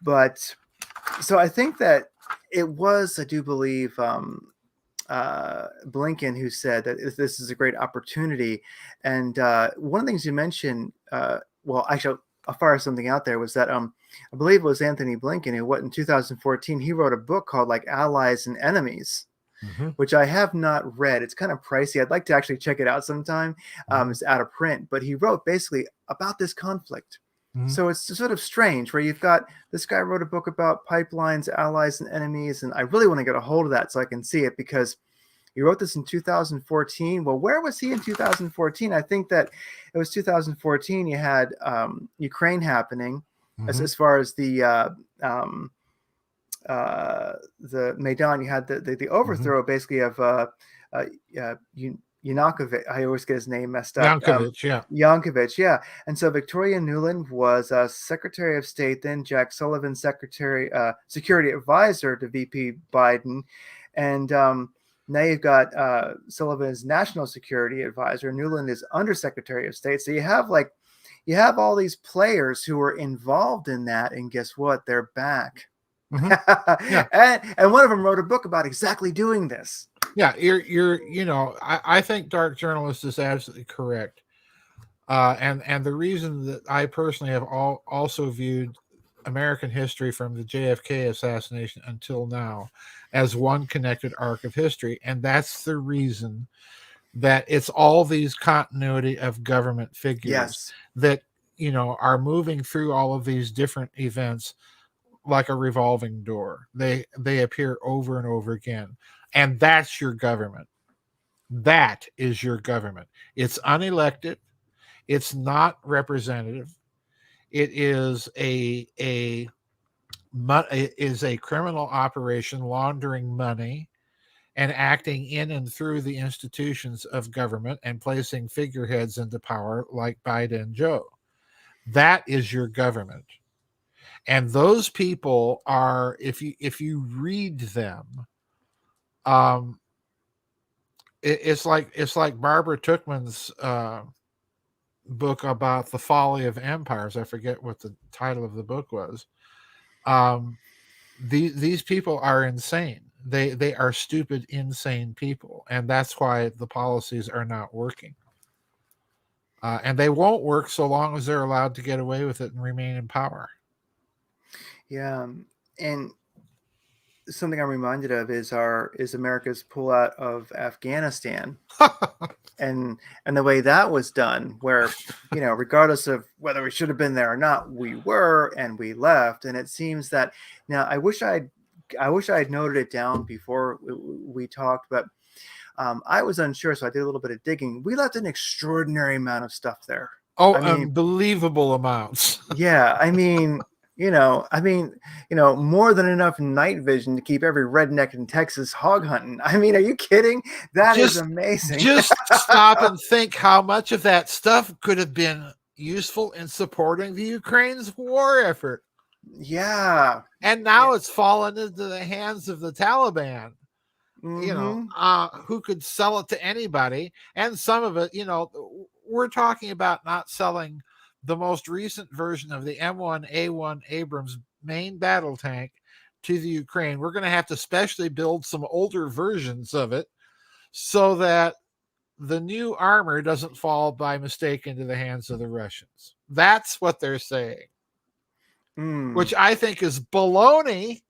But so I think that it was, I do believe, Blinken who said that this is a great opportunity. And one of the things you mentioned, well, actually, I'll fire something out there, was that I believe it was Anthony Blinken who, in 2014, he wrote a book called like Allies and Enemies, which I have not read. It's kind of pricey. I'd like to actually check it out sometime. It's out of print, but he wrote basically about this conflict. So it's sort of strange where you've got this guy wrote a book about pipelines, allies, and enemies, and I really want to get a hold of that so I can see it, because he wrote this in 2014. Well, where was he in 2014? I think that it was 2014. You had Ukraine happening, as far as the Maidan. You had the overthrow basically of Yankovic. I always get his name messed up. Yankovic, yeah. And so Victoria Nuland was Secretary of State, then Jack Sullivan, Secretary Security Advisor to VP Biden, and now you've got Sullivan as National Security Advisor. Nuland is Undersecretary of State. So you have all these players who were involved in that, and guess what? They're back. And one of them wrote a book about exactly doing this. Yeah, I think Dark Journalist is absolutely correct. And the reason that I personally have also viewed American history from the JFK assassination until now as one connected arc of history, and that's the reason that it's all these continuity of government figures that are moving through all of these different events like a revolving door. They appear over and over again. And that's your government. That is your government. It's unelected. It's not representative. It is a criminal operation laundering money and acting in and through the institutions of government and placing figureheads into power like Biden and Joe. That is your government. And those people are, if you read them, it's like Barbara Tuchman's book about the folly of empires. I forget what the title of the book was. Um, these people are insane. They are stupid, insane people, and that's why the policies are not working. And they won't work so long as they're allowed to get away with it and remain in power. Yeah, and something I'm reminded of is America's pullout of Afghanistan, and the way that was done, where regardless of whether we should have been there or not, we were, and we left. And it seems that now I wish I had noted it down before we talked, but I was unsure, so I did a little bit of digging. We left an extraordinary amount of stuff there. Oh, I mean, unbelievable amounts. yeah, more than enough night vision to keep every redneck in Texas hog hunting. I mean, are you kidding? That is amazing. Just stop and think how much of that stuff could have been useful in supporting the Ukraine's war effort. Yeah. And now it's fallen into the hands of the Taliban. Mm-hmm. Who could sell it to anybody. And some of it, we're talking about not selling the most recent version of the M1A1 Abrams main battle tank to the Ukraine. We're going to have to specially build some older versions of it so that the new armor doesn't fall by mistake into the hands of the Russians. That's what they're saying, which I think is baloney,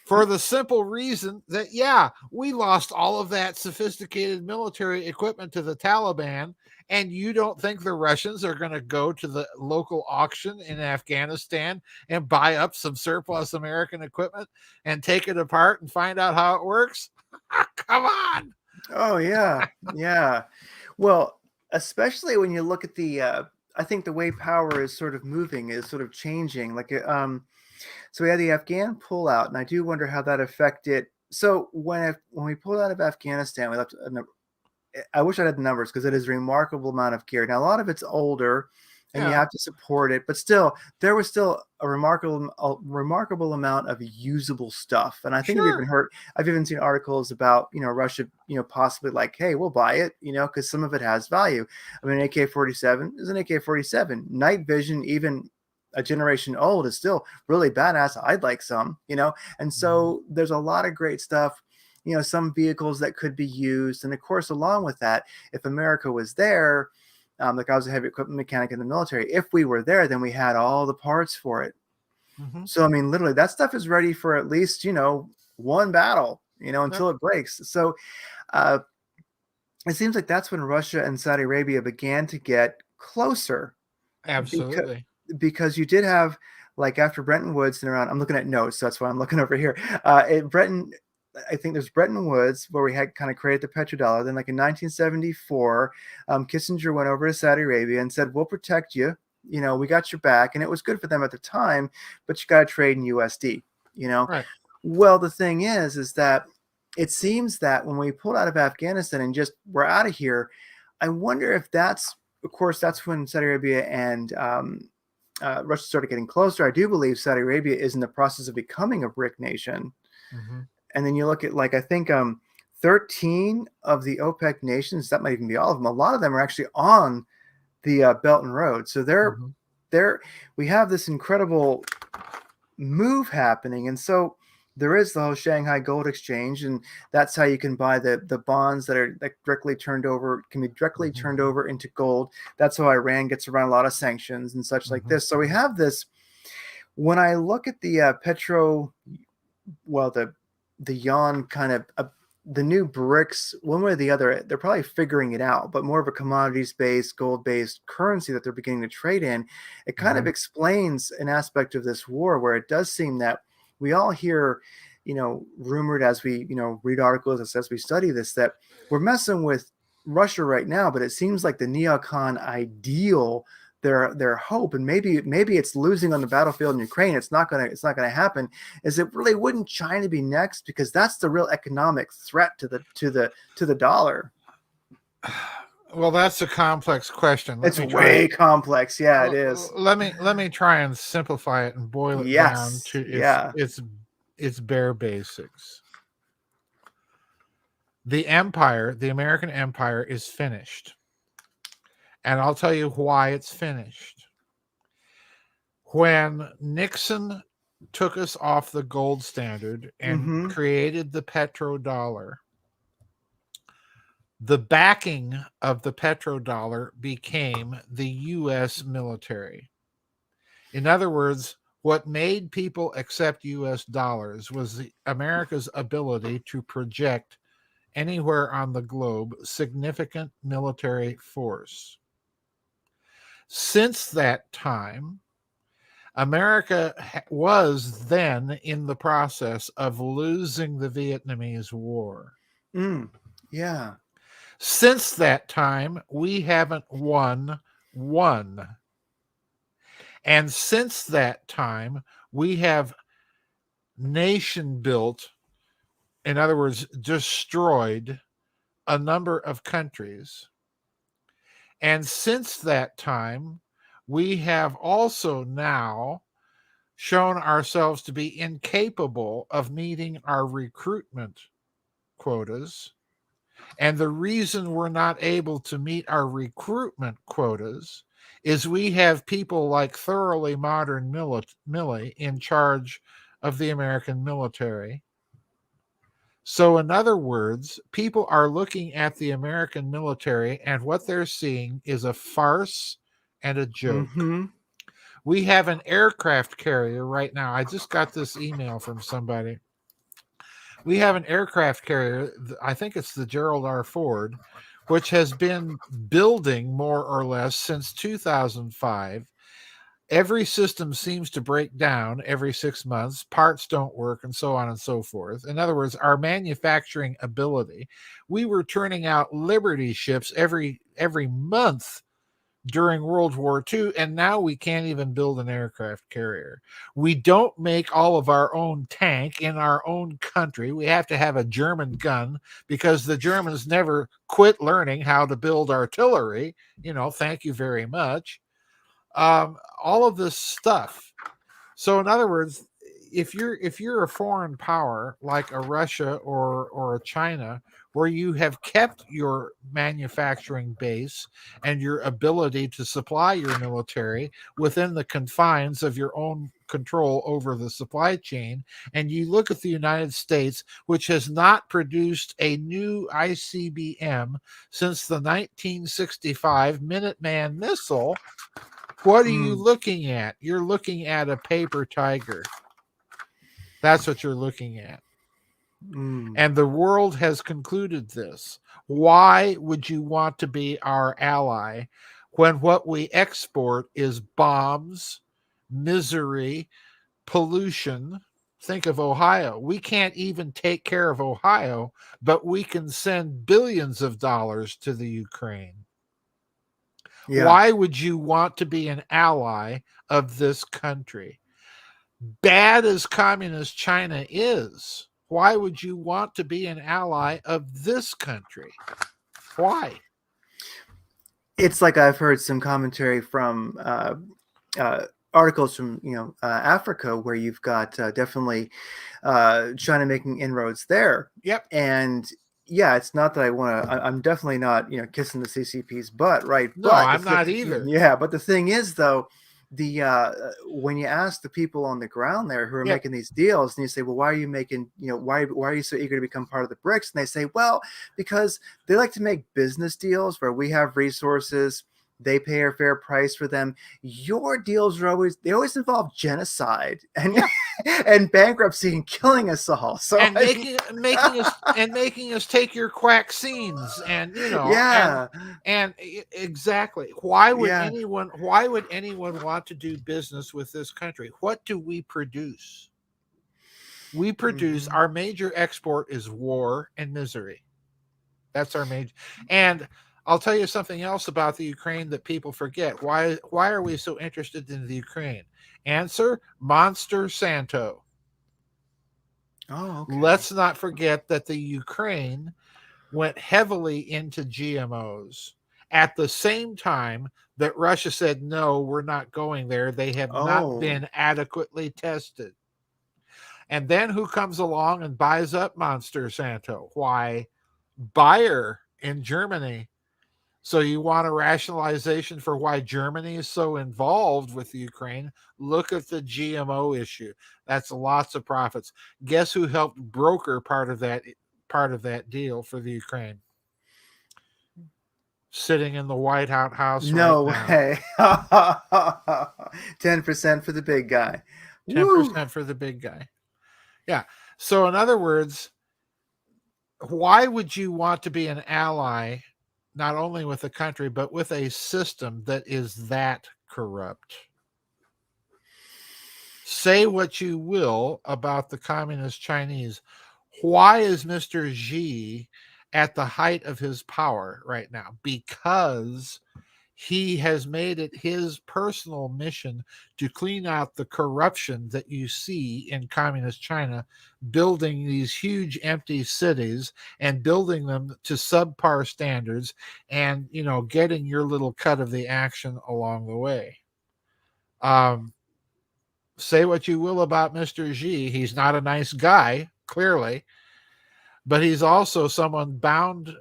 for the simple reason that, yeah, we lost all of that sophisticated military equipment to the Taliban, and you don't think the Russians are going to go to the local auction in Afghanistan and buy up some surplus American equipment and take it apart and find out how it works? Come on. Oh, yeah. Yeah. Well, especially when you look at I think the way power is sort of moving, is sort of changing. So we had the Afghan pullout, and I do wonder how that affected. So when we pulled out of Afghanistan, we left. I wish I had the numbers, because it is a remarkable amount of gear. Now, a lot of it's older, and you have to support it, but still, there was still a remarkable amount of usable stuff. And I think I've even seen articles about Russia, possibly like, hey, we'll buy it, because some of it has value. I mean, AK-47 is an AK-47. Night vision, even a generation old, is still really badass. I'd like some, and so there's a lot of great stuff, some vehicles that could be used. And of course, along with that, if America was there, like I was a heavy equipment mechanic in the military, if we were there, then we had all the parts for it. So I mean, literally, that stuff is ready for at least one battle, until it breaks. So it seems like that's when Russia and Saudi Arabia began to get closer. Absolutely. Because you did have, like, after Bretton Woods and around, I'm looking at notes, so that's why I'm looking over here. I think there's Bretton Woods, where we had kind of created the petrodollar. Then, like in 1974, Kissinger went over to Saudi Arabia and said, "We'll protect you. We got your back," and it was good for them at the time. But you got to trade in USD. Right. Well, the thing is that it seems that when we pulled out of Afghanistan and just we're out of here, I wonder if that's, of course, that's when Saudi Arabia and Russia started getting closer. I do believe Saudi Arabia is in the process of becoming a BRIC nation. And then you look at, like, I think 13 of the OPEC nations, that might even be all of them. A lot of them are actually on the Belt and Road. So we have this incredible move happening. And so there is the whole Shanghai Gold Exchange, and that's how you can buy the bonds that are directly turned over, can be directly turned over into gold. That's how Iran gets around a lot of sanctions and such like this. So we have this. When I look at the the yuan kind of the new BRICS, one way or the other, they're probably figuring it out, but more of a commodities-based, gold-based currency that they're beginning to trade in. It kind of explains an aspect of this war where it does seem that we all hear, rumored as we, read articles, as we study this, that we're messing with Russia right now, but it seems like the neocon ideal, their hope, and maybe it's losing on the battlefield in Ukraine, it's not gonna happen, is it really wouldn't China be next, because that's the real economic threat to the dollar. Well, that's a complex question. It's way complex. Yeah, it is. Let me try and simplify it and boil it down to its bare basics. The empire, the American empire, is finished. And I'll tell you why it's finished. When Nixon took us off the gold standard and Mm-hmm. created the petrodollar, the backing of the petrodollar became the US military. In other words, what made people accept US dollars was America's ability to project anywhere on the globe significant military force. Since that time, America was then in the process of losing the Vietnamese War. Mm. Yeah. Since that time, we haven't won one. And since that time, we have nation built, in other words, destroyed a number of countries. And since that time, we have also now shown ourselves to be incapable of meeting our recruitment quotas. And the reason we're not able to meet our recruitment quotas is we have people like thoroughly modern Milley in charge of the American military. So, in other words, people are looking at the American military, and what they're seeing is a farce and a joke. Mm-hmm. We have an aircraft carrier right now. I just got this email from somebody. We have an aircraft carrier, I think it's the Gerald R. Ford, which has been building more or less since 2005. Every system seems to break down every 6 months, parts don't work, and so on and so forth. In other words, our manufacturing ability, we were turning out Liberty ships every month during World War II, and now we can't even build an aircraft carrier. We don't make all of our own tank in our own country. We have to have a German gun because the Germans never quit learning how to build artillery. Thank you very much. All of this stuff. So, in other words, if you're a foreign power like a Russia or a China, where you have kept your manufacturing base and your ability to supply your military within the confines of your own control over the supply chain, and you look at the United States, which has not produced a new ICBM since the 1965 Minuteman missile, what are you looking at? You're looking at a paper tiger. That's what you're looking at. Mm. And the world has concluded this. Why would you want to be our ally when what we export is bombs, misery, pollution? Think of Ohio. We can't even take care of Ohio, but we can send billions of dollars to the Ukraine. Yeah. Why would you want to be an ally of this country? Bad as communist China is, why would you want to be an ally of this country? Why? It's like I've heard some commentary from articles from Africa, where you've got definitely China making inroads there. Yep. And yeah, it's not that I want to. I'm definitely not kissing the CCP's butt, right? No, but I'm not either. Yeah, but the thing is, though, when you ask the people on the ground there who are Yep. making these deals, and you say, well, why are you making, why are you so eager to become part of the BRICS? And they say, well, because they like to make business deals where we have resources, they pay a fair price for them. Your deals are always involve genocide and and bankruptcy and killing us all. So and making us take your quacks and yeah, and exactly. Why would yeah. anyone want to do business with this country? What do we produce? We produce, our major export is war and misery. That's our major. And I'll tell you something else about the Ukraine that people forget. Why are we so interested in the Ukraine? Answer: Monster Santo. Oh, okay. Let's not forget that the Ukraine went heavily into GMOs at the same time that Russia said, no, we're not going there. They have not been adequately tested. And then who comes along and buys up Monster Santo? Why, Bayer in Germany. So you want a rationalization for why Germany is so involved with the Ukraine? Look at the GMO issue. That's lots of profits. Guess who helped broker part of that deal for the Ukraine? Sitting in the White House right No now. way. 10% for the big guy. Woo! 10% for the big guy. Yeah. So in other words, why would you want to be an ally not only with a country but with a system that is that corrupt? Say what you will about the communist Chinese. Why is Mr. Xi at the height of his power right now? Because he has made it his personal mission to clean out the corruption that you see in communist China, building these huge empty cities and building them to subpar standards and, getting your little cut of the action along the way. Say what you will about Mr. Xi. He's not a nice guy, clearly, but he's also someone bound,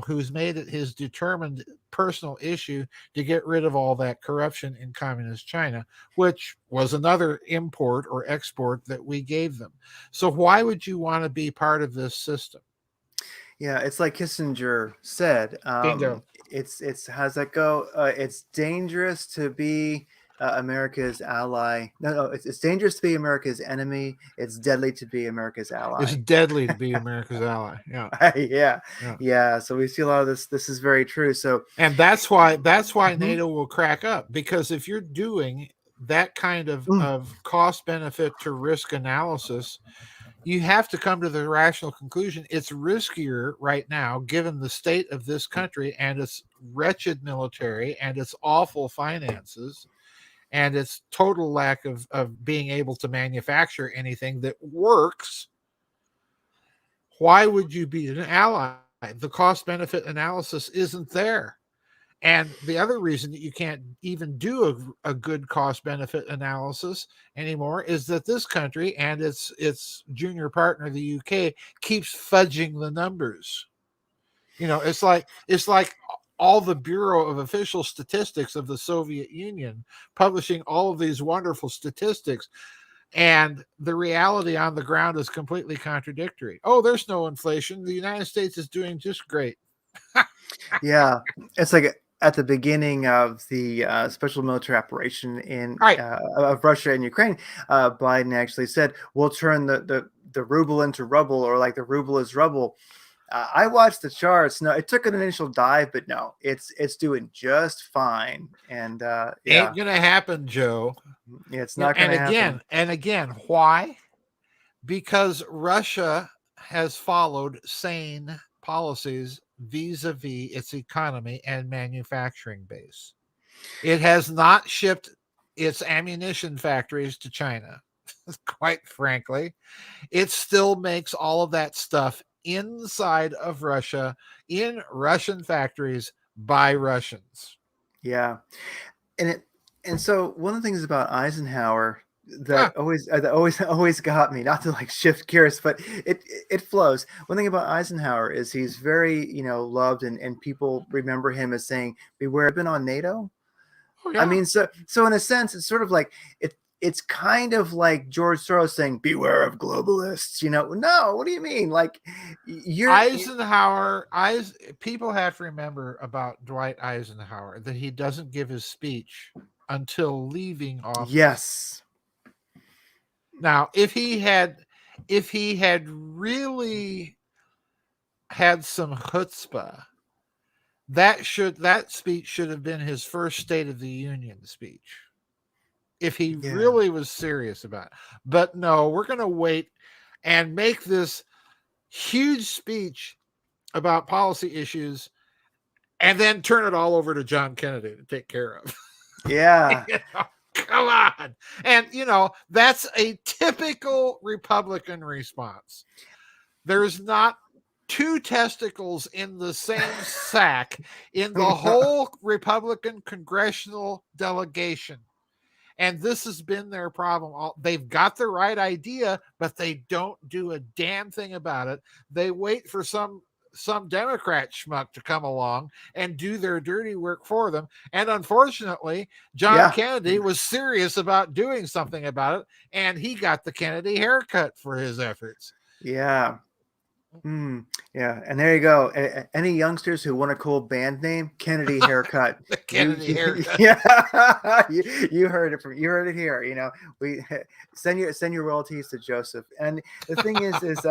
who's made it his determined personal issue to get rid of all that corruption in communist China, which was another import or export that we gave them. So why would you want to be part of this system? Yeah, it's like Kissinger said. Bingo. It's how's that go? It's dangerous to be America's ally. No, it's dangerous to be America's enemy. It's deadly to be America's It's ally. deadly to be America's ally. Yeah. Yeah, Yeah. yeah. So we see a lot of this. This is very true. So, And that's why mhm. NATO will crack up, because if you're doing that kind Mm. of cost benefit to risk analysis, you have to come to the rational conclusion it's riskier right now, given the state of this country and its wretched military and its awful finances and its total lack of being able to manufacture anything that works. Why would you be an ally? The cost benefit analysis isn't there. And the other reason that you can't even do a good cost benefit analysis anymore is that this country and its junior partner, the UK, keeps fudging the numbers. It's like all the Bureau of Official Statistics of the Soviet Union publishing all of these wonderful statistics, and the reality on the ground is completely contradictory. Oh, there's no inflation. The United States is doing just great. Yeah, it's like at the beginning of the special military operation in All right. of Russia and Ukraine, Biden actually said, "We'll turn the ruble into rubble, or like the ruble is rubble." I watched the charts. No, it took an initial dive, but no, it's doing just fine. And yeah, Ain't gonna happen, Joe. it's not going And to happen. again, why? Because Russia has followed sane policies vis-a-vis its economy and manufacturing base. It has not shipped its ammunition factories to China, quite frankly. It still makes all of that stuff inside of Russia in Russian factories by Russians. Yeah, and it and so one of the things about Eisenhower Ah, that always got me, not to like shift gears, but it flows. One thing about Eisenhower is he's very loved, and people remember him as saying, "Beware, been on NATO." oh I yeah. mean, so in a sense, it's sort of like it's kind of like George Soros saying, "Beware of globalists." No, what do you mean? Like you're People have to remember about Dwight Eisenhower that he doesn't give his speech until leaving office. yes, Now, if he had really had some chutzpah, that speech should have been his first State of the Union speech. If he yeah, really was serious about it. But no, we're going to wait and make this huge speech about policy issues and then turn it all over to John Kennedy to take care of. yeah, Come on. And, that's a typical Republican response. There's not two testicles in the same sack in the whole Republican congressional delegation. And this has been their problem. They've got the right idea, but they don't do a damn thing about it. They wait for some some Democrat schmuck to come along and do their dirty work for them. And unfortunately, John Yeah. Kennedy was serious about doing something about it, and he got the Kennedy haircut for his efforts. Yeah. Yeah, and there you go. Any youngsters who want a cool band name, Kennedy Haircut. The Kennedy haircut. Yeah, you heard it you heard it here. We send your royalties to Joseph. And the thing is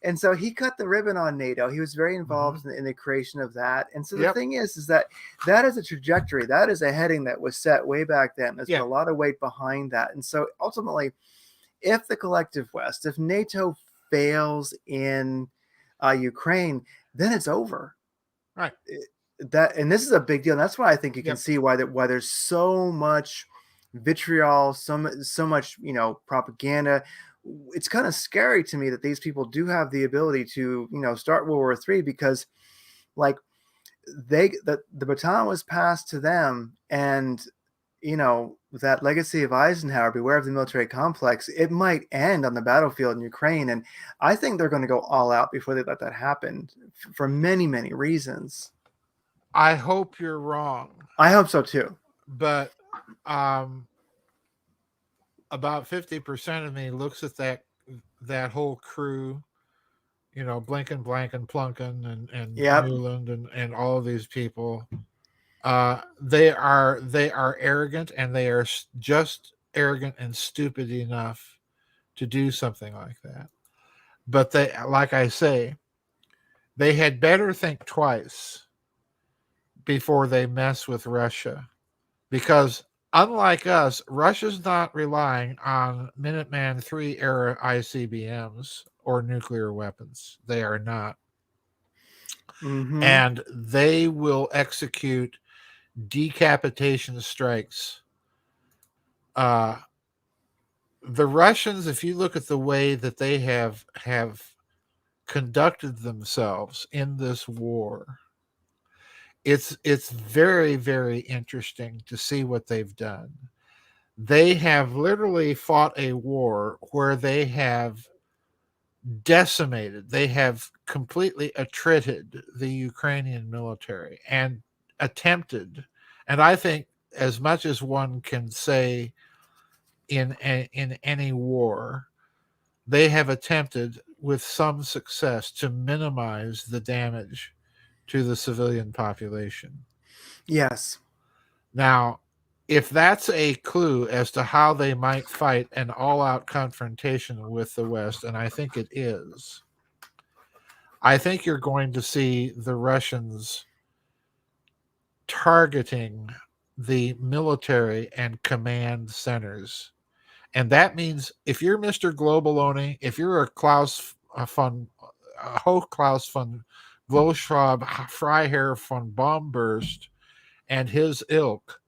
and so he cut the ribbon on NATO. He was very involved in the creation of that. And so the thing is that is a trajectory. That is a heading that was set way back then. There's been a lot of weight behind that. And so ultimately, if the collective West, if NATO fails in Ukraine, then it's over. Right. And this is a big deal. And that's why I think you can see why there's so much vitriol, so much propaganda. It's kind of scary to me that these people do have the ability to start World War III, because like the baton was passed to them, and that legacy of Eisenhower, beware of the military complex, it might end on the battlefield in Ukraine. And I think they're going to go all out before they let that happen for many, many reasons. I hope you're wrong. I hope so too. But about 50% of me looks at that whole crew, Blinken, Blanken, Plunken, and Newland, and all of these people. They are arrogant, and they are just arrogant and stupid enough to do something like that. But they, like I say, they had better think twice before they mess with Russia, because unlike us, Russia's not relying on Minuteman III era ICBMs or nuclear weapons. They are not. Mm-hmm. And they will execute decapitation strikes. The Russians, if you look at the way that they have conducted themselves in this war, it's very, very interesting to see what they've done. They have literally fought a war where they have decimated, they have completely attrited the Ukrainian military and attempted, and I think as much as one can say in any war, they have attempted with some success to minimize the damage to the civilian population. Yes. Now, if that's a clue as to how they might fight an all-out confrontation with the West, and I think it is, I think you're going to see the Russians targeting the military and command centers. And that means if you're Mr. Globaloni, if you're a Klaus von Gloschwab, Freiherr von Baumburst, and his ilk,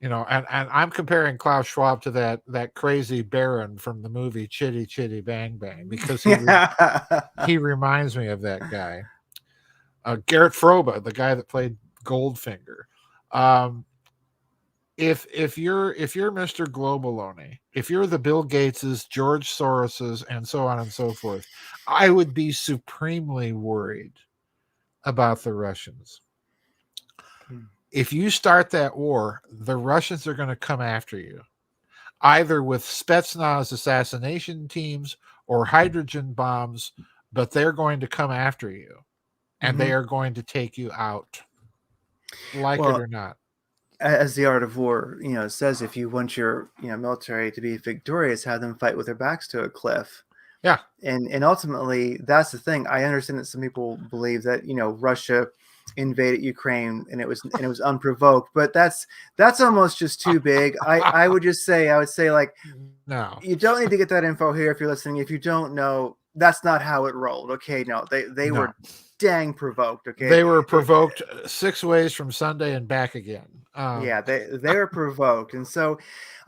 and I'm comparing Klaus Schwab to that crazy Baron from the movie Chitty Chitty Bang Bang, because he reminds me of that guy. Garrett Froba, the guy that played Goldfinger. If you're Mr. Globaloni, if you're the Bill Gateses, George Soroses, and so on and so forth, I would be supremely worried about the Russians. If you start that war, the Russians are going to come after you, either with Spetsnaz assassination teams or hydrogen bombs, but they're going to come after you, and they are going to take you out, like it or not. As the art of war, says, if you want your military to be victorious, have them fight with their backs to a cliff. Yeah. And ultimately, that's the thing. I understand that some people believe that Russia invaded Ukraine and it was unprovoked, but that's almost just too big. I would say like, no, you don't need to get that info here if you're listening. If you don't know, that's not how it rolled. Okay, no, they were dang provoked. Okay, they were provoked 6 ways from Sunday and back again. Yeah, they were provoked, and so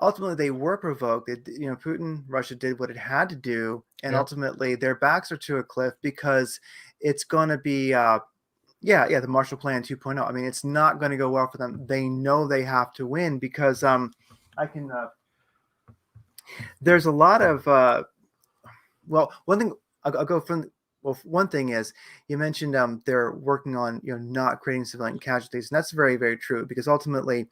ultimately they were provoked. Putin, Russia did what it had to do, and ultimately their backs are to a cliff, because it's going to be the Marshall Plan 2.0. I mean, it's not going to go well for them. They know they have to win, because there's a lot of one thing. I'll go from Well, one thing is, you mentioned they're working on not creating civilian casualties, and that's very, very true, because ultimately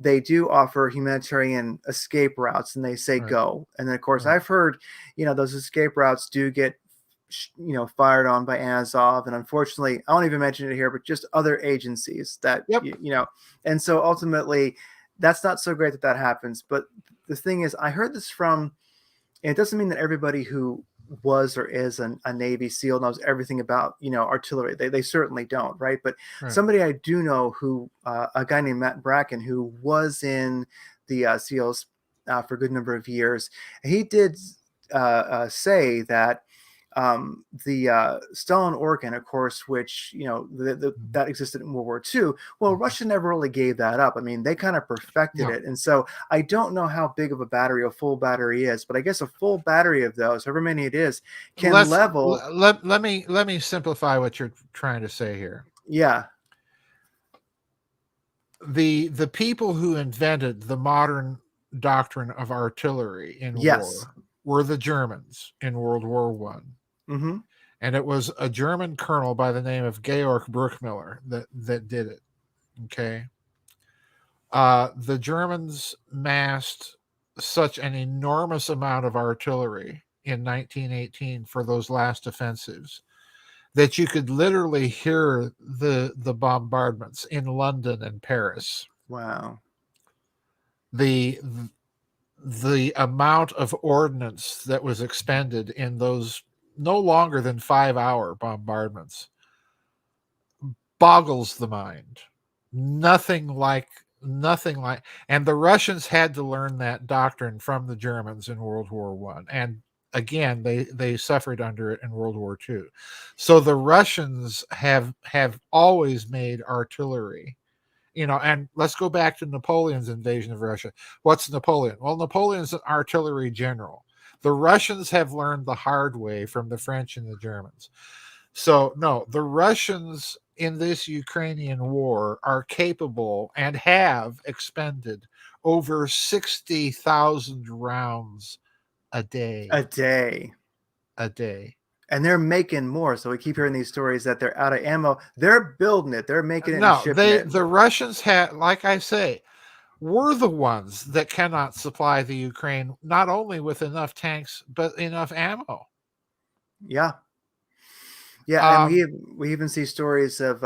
they do offer humanitarian escape routes, and they say Right, go. And then of course right. I've heard those escape routes do get fired on by Azov, and unfortunately I won't even mention it here, but just other agencies that Yep. and so ultimately that's not so great that that happens. But the thing is, I heard this from, and it doesn't mean that everybody who was or is a Navy SEAL knows everything about artillery. They certainly don't, right? But Right. somebody I do know, who a guy named Matt Bracken, who was in the SEALs for a good number of years, he did say that the Stalin organ, of course, which that existed in World War II. Well, Mhm. Russia never really gave that up. I mean, they kind of perfected No. it, and so I don't know how big of a battery a full battery is, but I guess a full battery of those, however many it is, can Let's level. let me simplify what you're trying to say here. Yeah. The people who invented the modern doctrine of artillery in Yes. war were the Germans in World War One, Mm-hmm. and it was a German colonel by the name of Georg Bruckmüller that did it. Okay, the Germans massed such an enormous amount of artillery in 1918 for those last offensives that you could literally hear the bombardments in London and Paris. Wow. The the amount of ordnance that was expended in those no longer than 5-hour bombardments boggles the mind. Nothing like nothing like and the Russians had to learn that doctrine from the Germans in World War One. And again, they suffered under it in World War Two. So the Russians have always made artillery. And let's go back to Napoleon's invasion of Russia. What's Napoleon? Well, Napoleon's an artillery general. The Russians have learned the hard way from the French and the Germans. So, no, the Russians in this Ukrainian war are capable and have expended over 60,000 rounds a A day. day. A day. And they're making more. So we keep hearing these stories that they're out of ammo. They're building it. They're making it and No, shipping it. the Russians had, like I say, we're the ones that cannot supply the Ukraine not only with enough tanks but enough ammo. Yeah. Yeah, and Um, we even see stories of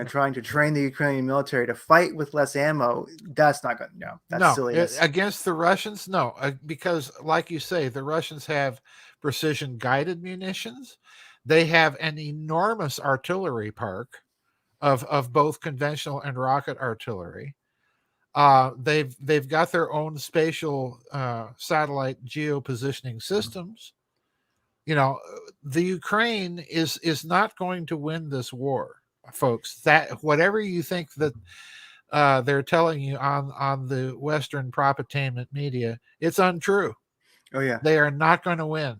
trying to train the Ukrainian military to fight with less ammo. That's not going. No, that's no, silliness. against the Russians, no, because like you say, the Russians have precision guided munitions. They have an enormous artillery park of both conventional and rocket artillery. They've got their own spatial satellite geopositioning systems. you know the Ukraine is not going to win this war, folks. That whatever you think that they're telling you on the Western propaganda media, it's untrue. Oh yeah, They are not going to win.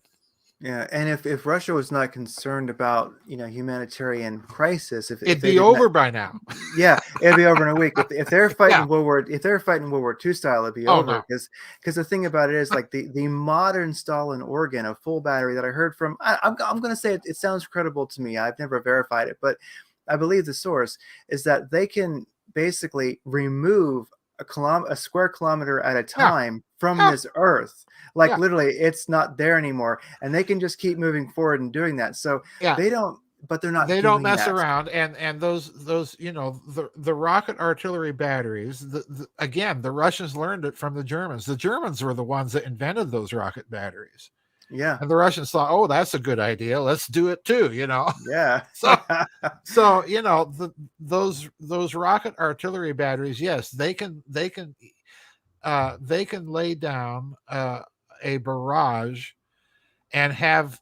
yeah. And if Russia was not concerned about humanitarian crisis, if It'd they be did not, over by now. yeah, it'd be over in a week. If they're Yeah. fighting World War II style, it'd be Oh over. no. Because the thing about it is, like, the modern Stalin organ, a full battery that I heard from, I'm going to say it sounds credible to me. I've never verified it, but I believe the source is that they can basically remove a square kilometer at a Yeah. time from Yeah. this earth. Like, Yeah. literally, it's not there anymore, and they can just keep moving forward and doing that. So Yeah. they don't, but they're not They don't doing mess that. around. And those the rocket artillery batteries, again, the Russians learned it from the Germans. The Germans were the ones that invented those rocket batteries. Yeah. And the Russians thought, oh, that's a good idea, let's do it too. Yeah. So so those rocket artillery batteries, yes, they can lay down a barrage and have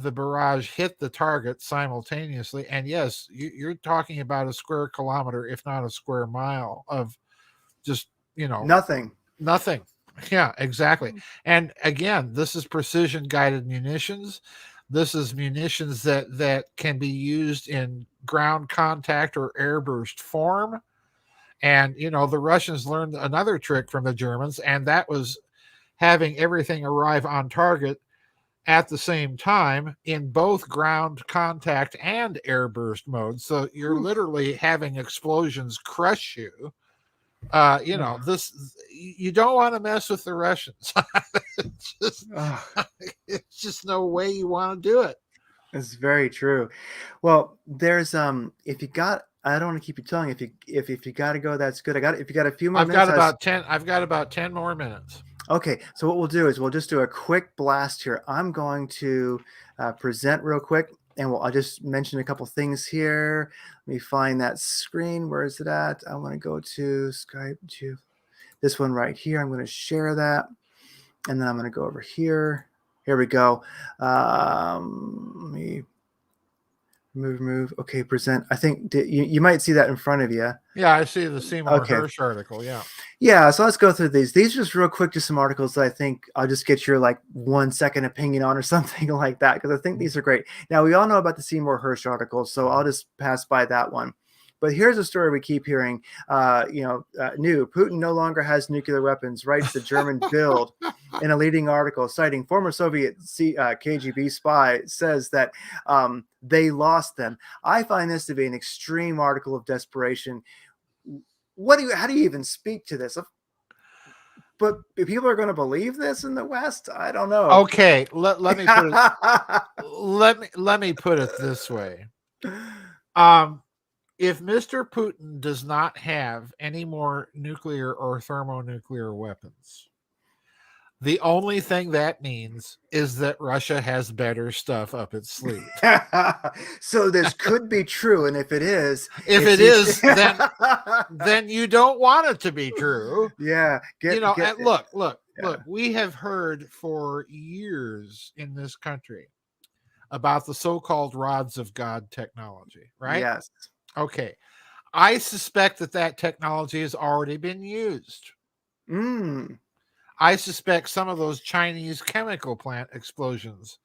the barrage hit the target simultaneously. And yes, you're talking about a square kilometer, if not a square mile, of just Nothing. nothing. Yeah, exactly. And again, this is precision guided munitions. This is munitions that can be used in ground contact or airburst form. And the Russians learned another trick from the Germans, and that was having everything arrive on target at the same time in both ground contact and airburst mode. So you're literally having explosions crush you. You don't want to mess with the Russians. It's just no way you want to do it. It's very true. Well, there's if you got, I don't want to keep you telling. If you got to go, that's good. If you got a few more minutes. I've got about 10 more minutes. Okay, so what we'll do is we'll just do a quick blast here. I'm going to present real quick, and I'll just mention a couple things here. Let me find that screen. Where is it at? I want to go to Skype. This one right here. I'm going to share that, and then I'm going to go over here. Here we go. Let me remove. Okay, present. I think you might see that in front of you. Yeah, I see the Seymour Hersh article. Yeah. Yeah, so let's go through these. These are just real quick, just some articles that I think I'll just get your like 1 second opinion on or something like that, because I think these are great. Now, we all know about the Seymour Hersh article, so I'll just pass by that one. But here's a story we keep hearing. New Putin no longer has nuclear weapons, writes the German Bild in a leading article citing former Soviet KGB spy, says that they lost them. I find this to be an extreme article of desperation. How do you even speak to this? But if people are going to believe this in the West, I don't know. Okay, let me put it, let me put it this way. If Mr. Putin does not have any more nuclear or thermonuclear weapons, the only thing that means is that Russia has better stuff up its sleeve. So this could be true, and if it is, then you don't want it to be true. Yeah, look. We have heard for years in this country about the so-called rods of God technology, right? Yes. Okay. I suspect that technology has already been used. I suspect some of those Chinese chemical plant explosions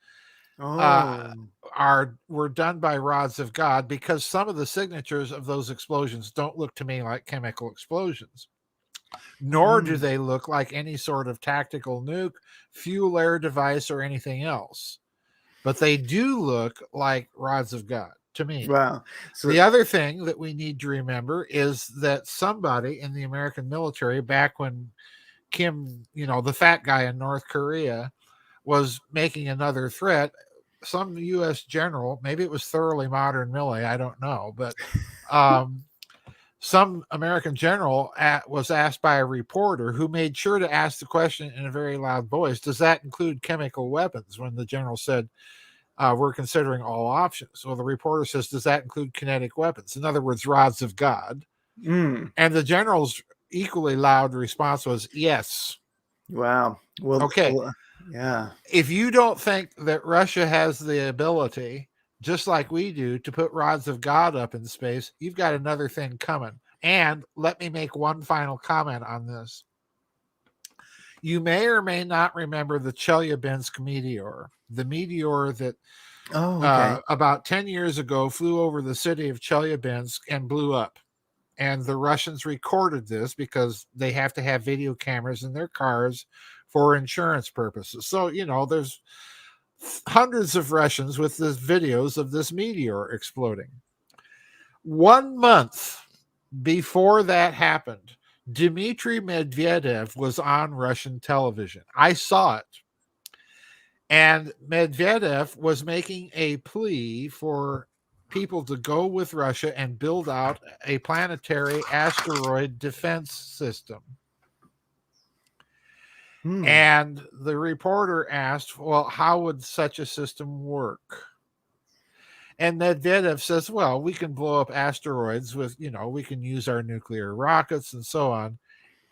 were done by rods of God, because some of the signatures of those explosions don't look to me like chemical explosions, nor do they look like any sort of tactical nuke, fuel air device, or anything else. But they do look like rods of God to me. Wow. So the other thing that we need to remember is that somebody in the American military, back when Kim, the fat guy in North Korea, was making another threat, some U.S. general, maybe it was Thoroughly Modern Millie, I don't know, but some American general was asked by a reporter, who made sure to ask the question in a very loud voice, does that include chemical weapons? When the general said, we're considering all options. So the reporter says, does that include kinetic weapons? In other words, rods of God. And the general's equally loud response was yes. Wow. Well, okay. Yeah. If you don't think that Russia has the ability, just like we do, to put rods of God up in space, you've got another thing coming. And let me make one final comment on this. You may or may not remember the Chelyabinsk meteor, the meteor that about 10 years ago flew over the city of Chelyabinsk and blew up. And the Russians recorded this because they have to have video cameras in their cars for insurance purposes. So, there's hundreds of Russians with the videos of this meteor exploding. 1 month before that happened, Dmitry Medvedev was on Russian television. I saw it. And Medvedev was making a plea for people to go with Russia and build out a planetary asteroid defense system. And the reporter asked, well, how would such a system work? And Medvedev says, well, we can blow up asteroids with, we can use our nuclear rockets and so on.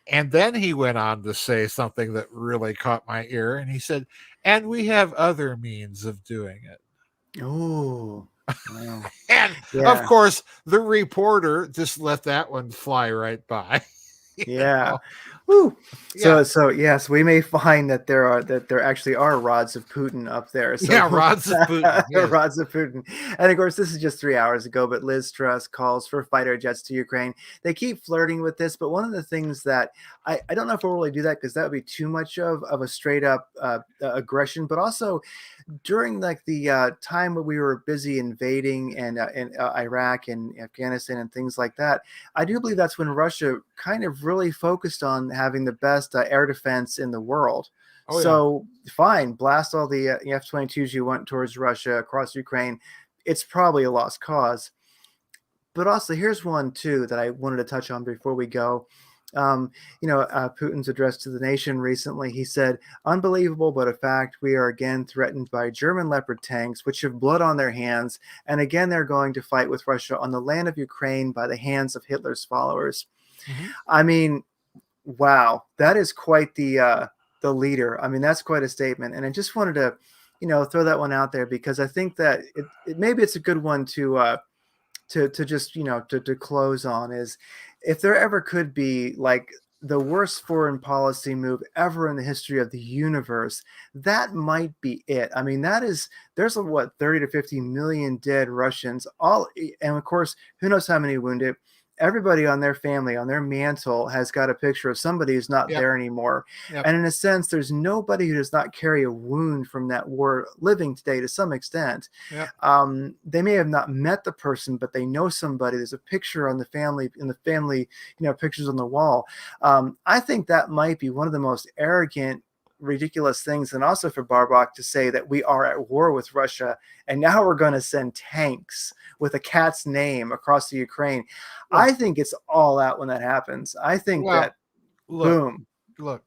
And then he went on to say something that really caught my ear. And he said, and we have other means of doing it. Oh, wow. And of course, the reporter just let that one fly right by. Yeah. Woo. Yeah, So yes, we may find that there actually are rods of Putin up there. yeah, So rods of Putin. Yes. rods of Putin, and of course this is just 3 hours ago. But Liz Truss calls for fighter jets to Ukraine. They keep flirting with this, but one of the things that I don't know if we'll really do that because that would be too much of a straight up aggression. But also during like the time when we were busy invading and in Iraq and Afghanistan and things like that, I do believe that's when Russia kind of really focused on having the best air defense in the world. Oh yeah. So fine, blast all the F-22s you want towards Russia across Ukraine. It's probably a lost cause. But also, here's one too that I wanted to touch on before we go. Putin's address to the nation recently, he said, "Unbelievable, but a fact. We are again threatened by German Leopard tanks, which have blood on their hands, and again they're going to fight with Russia on the land of Ukraine by the hands of Hitler's followers." Hmm. I mean, wow, that is quite the leader. I mean, that's quite a statement, and I just wanted to, throw that one out there because I think that maybe it's a good one to just to close on is if there ever could be like the worst foreign policy move ever in the history of the universe, that might be it. I mean, there's what 30 to 50 million dead Russians, all, and of course, who knows how many wounded. Everybody on their family, on their mantle, has got a picture of somebody who's not Yep. there anymore. Yep. And in a sense, there's nobody who does not carry a wound from that war living today to some extent. Yep. They may have not met the person, but they know somebody. There's a picture on the family, in the family, pictures on the wall. I think that might be one of the most arrogant, ridiculous things. And also for Barbach to say that we are at war with Russia and now we're going to send tanks with a cat's name across the Ukraine. Well, I think it's all out when that happens. I think well, that look, boom. look.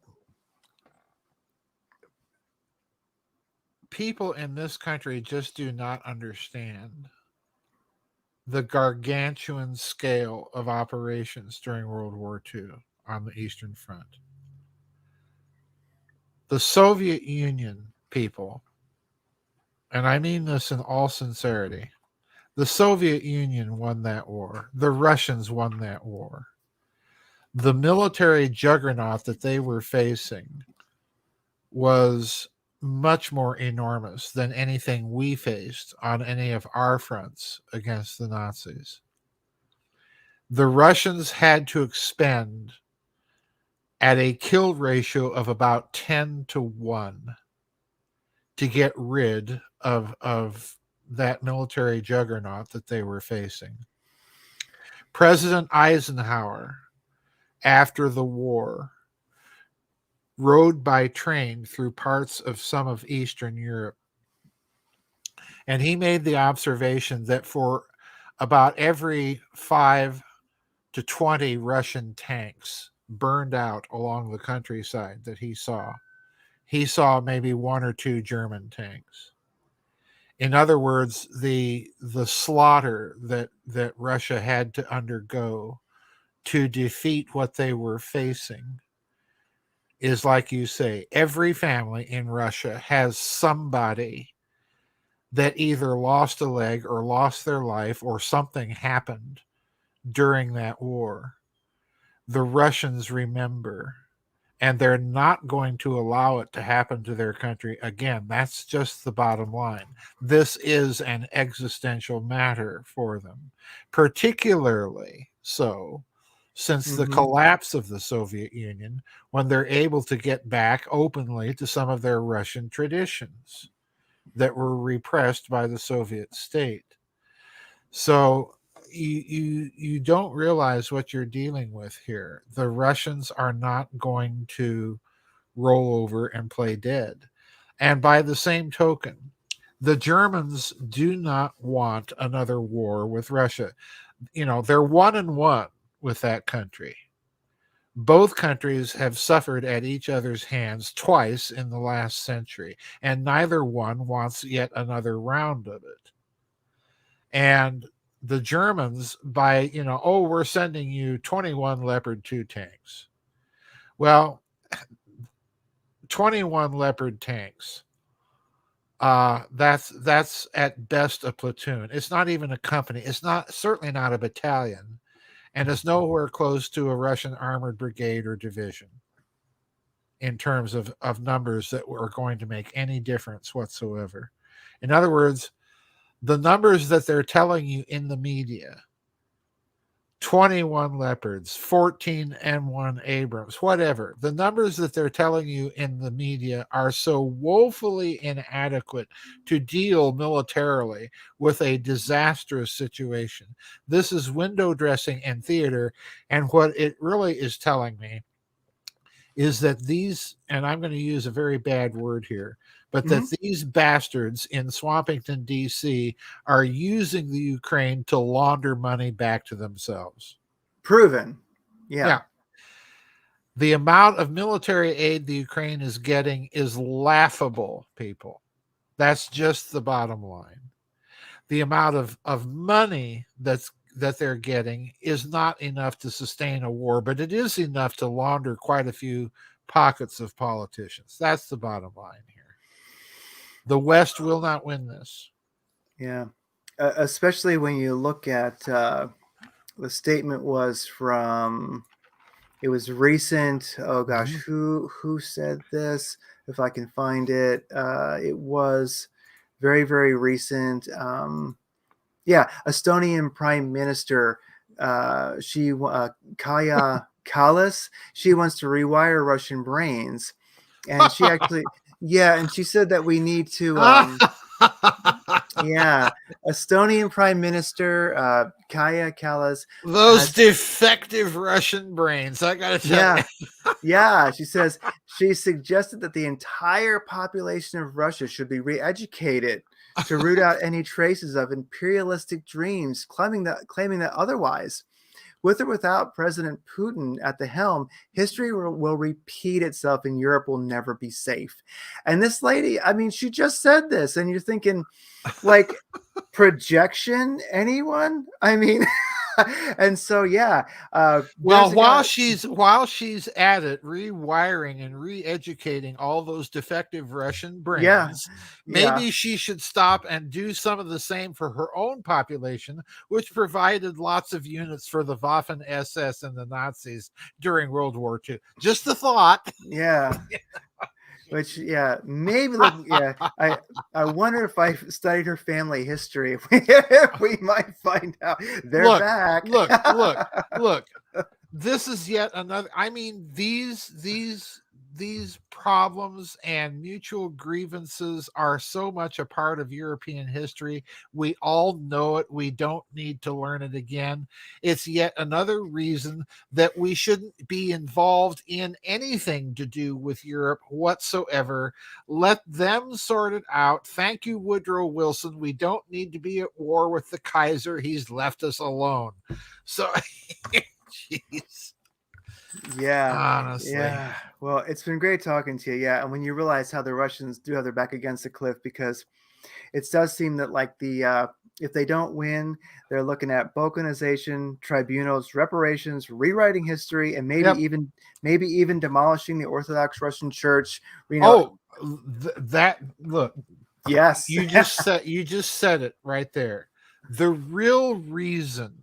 People in this country just do not understand the gargantuan scale of operations during World War II on the Eastern Front. The Soviet Union people, and I mean this in all sincerity, the Soviet Union won that war. The Russians won that war. The military juggernaut that they were facing was much more enormous than anything we faced on any of our fronts against the Nazis. The Russians had to expend at a kill ratio of about 10 to 1 to get rid of that military juggernaut that they were facing. President Eisenhower, after the war, rode by train through parts of some of Eastern Europe. And he made the observation that for about every 5 to 20 Russian tanks burned out along the countryside that he saw maybe 1 or 2 German tanks. In other words, the slaughter that Russia had to undergo to defeat what they were facing is, like you say, every family in Russia has somebody that either lost a leg or lost their life or something happened during that war. The Russians remember, and they're not going to allow it to happen to their country again. That's just the bottom line. This is an existential matter for them, particularly so since the collapse of the Soviet Union, when they're able to get back openly to some of their Russian traditions that were repressed by the Soviet state. So you don't realize what you're dealing with here. The Russians are not going to roll over and play dead. And by the same token, the Germans do not want another war with Russia. They're 1-1 with that country. Both countries have suffered at each other's hands twice in the last century, and neither one wants yet another round of it. And the Germans, by, we're sending you 21 Leopard 2 tanks. Well, 21 Leopard tanks, that's at best a platoon. It's not even a company. It's certainly not a battalion, and it's nowhere close to a Russian armored brigade or division. in terms of numbers that are going to make any difference whatsoever. In other words, the numbers that they're telling you in the media, 21 Leopards, 14 M1 Abrams, whatever. The numbers that they're telling you in the media are so woefully inadequate to deal militarily with a disastrous situation. This is window dressing in theater. And what it really is telling me is that these, and I'm going to use a very bad word here, but Mhm. that these bastards in Swampington, D.C. are using the Ukraine to launder money back to themselves. Proven. Yeah. Yeah. The amount of military aid the Ukraine is getting is laughable, people. That's just the bottom line. The amount of money that they're getting is not enough to sustain a war, but it is enough to launder quite a few pockets of politicians. That's the bottom line here. The West will not win this. Yeah. Especially when you look at the statement was from, it was recent. Oh gosh, Mm-hmm. who said this? If I can find it, it was very, very recent. Yeah, Estonian Prime Minister, Kaya Kallas, she wants to rewire Russian brains, and she actually, yeah, and she said that we need to, yeah, Estonian Prime Minister Kaya Kallas Those has, defective Russian brains, I gotta tell you. yeah, yeah, she says she suggested that the entire population of Russia should be re-educated to root out any traces of imperialistic dreams, claiming that otherwise, with or without President Putin at the helm, history will repeat itself and Europe will never be safe. And this lady, I mean, she just said this, and you're thinking, like, projection, anyone? I mean, and so, yeah, Well, there's a guy. while she's at it, rewiring and re-educating all those defective Russian Yeah, brains, yeah. maybe she should stop and do some of the same for her own population, which provided lots of units for the Waffen SS and the Nazis during World War II. Just a thought. Yeah. Which, yeah, maybe look, yeah. I wonder if I studied her family history, if we might find out they're Look, back. look. This is yet another. I mean, these problems and mutual grievances are so much a part of European history. We all know it. We don't need to learn it again. It's yet another reason that we shouldn't be involved in anything to do with Europe whatsoever. Let them sort it out. Thank you, Woodrow Wilson. We don't need to be at war with the Kaiser. He's left us alone. So jeez. Yeah, Honestly. yeah. Well, it's been great talking to you. Yeah, and when you realize how the Russians do have their back against the cliff, because it does seem that, like, the if they don't win, they're looking at balkanization, tribunals, reparations, rewriting history, and Yep. maybe even demolishing the Orthodox Russian Church. You know, Oh, that look. yes, You just said it right there. The real reason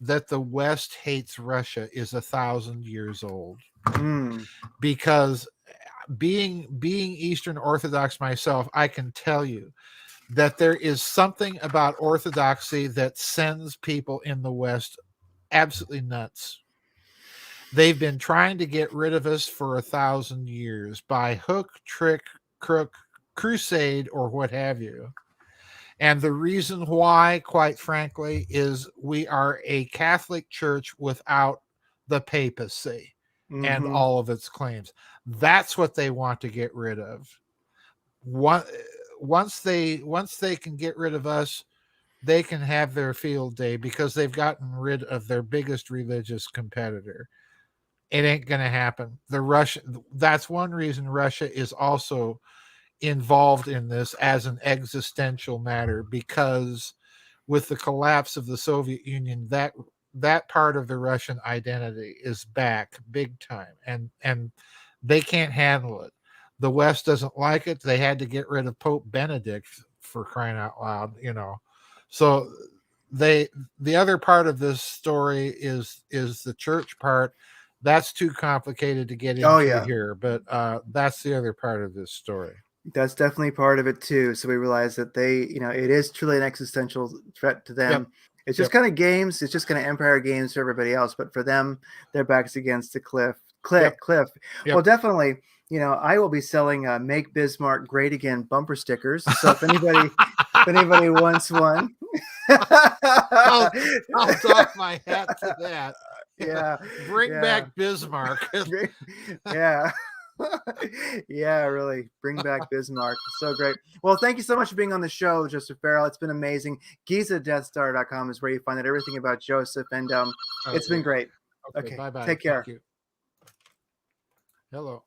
that the West hates Russia is 1,000 years old, mm, because being Eastern Orthodox myself, I can tell you that there is something about Orthodoxy that sends people in the West absolutely nuts. They've been trying to get rid of us for 1,000 years by hook, trick, crook, crusade, or what have you. And the reason why, quite frankly, is we are a Catholic Church without the papacy and mm-hmm. all of its claims. That's what they want to get rid of. Once they can get rid of us, they can have their field day, because they've gotten rid of their biggest religious competitor. It ain't going to happen. That's one reason Russia is also involved in this as an existential matter, because with the collapse of the Soviet Union, that part of the Russian identity is back big time, and they can't handle it. The West doesn't like it. They had to get rid of Pope Benedict, for crying out loud. So they the other part of this story is the church part. That's too complicated to get Oh into yeah, here, but that's the other part of this story. that's definitely part of it too. So we realize that they, it is truly an existential threat to Yep. them. It's just Yep. kind of games. It's just kind of empire games for everybody else. But for them, their backs against the cliff. Yep. Cliff. Well, Yep. definitely. I will be selling "Make Bismarck Great Again" bumper stickers. So if anybody wants one, I'll doff my hat to that. yeah, Bring yeah, back Bismarck. yeah. Yeah, really. Bring back Bismarck. So great. Well, thank you so much for being on the show, Joseph Farrell. It's been amazing. GizaDeathStar.com is where you find out everything about Joseph, and it's been great. Okay, Okay, bye-bye. take care. Thank you. Hello.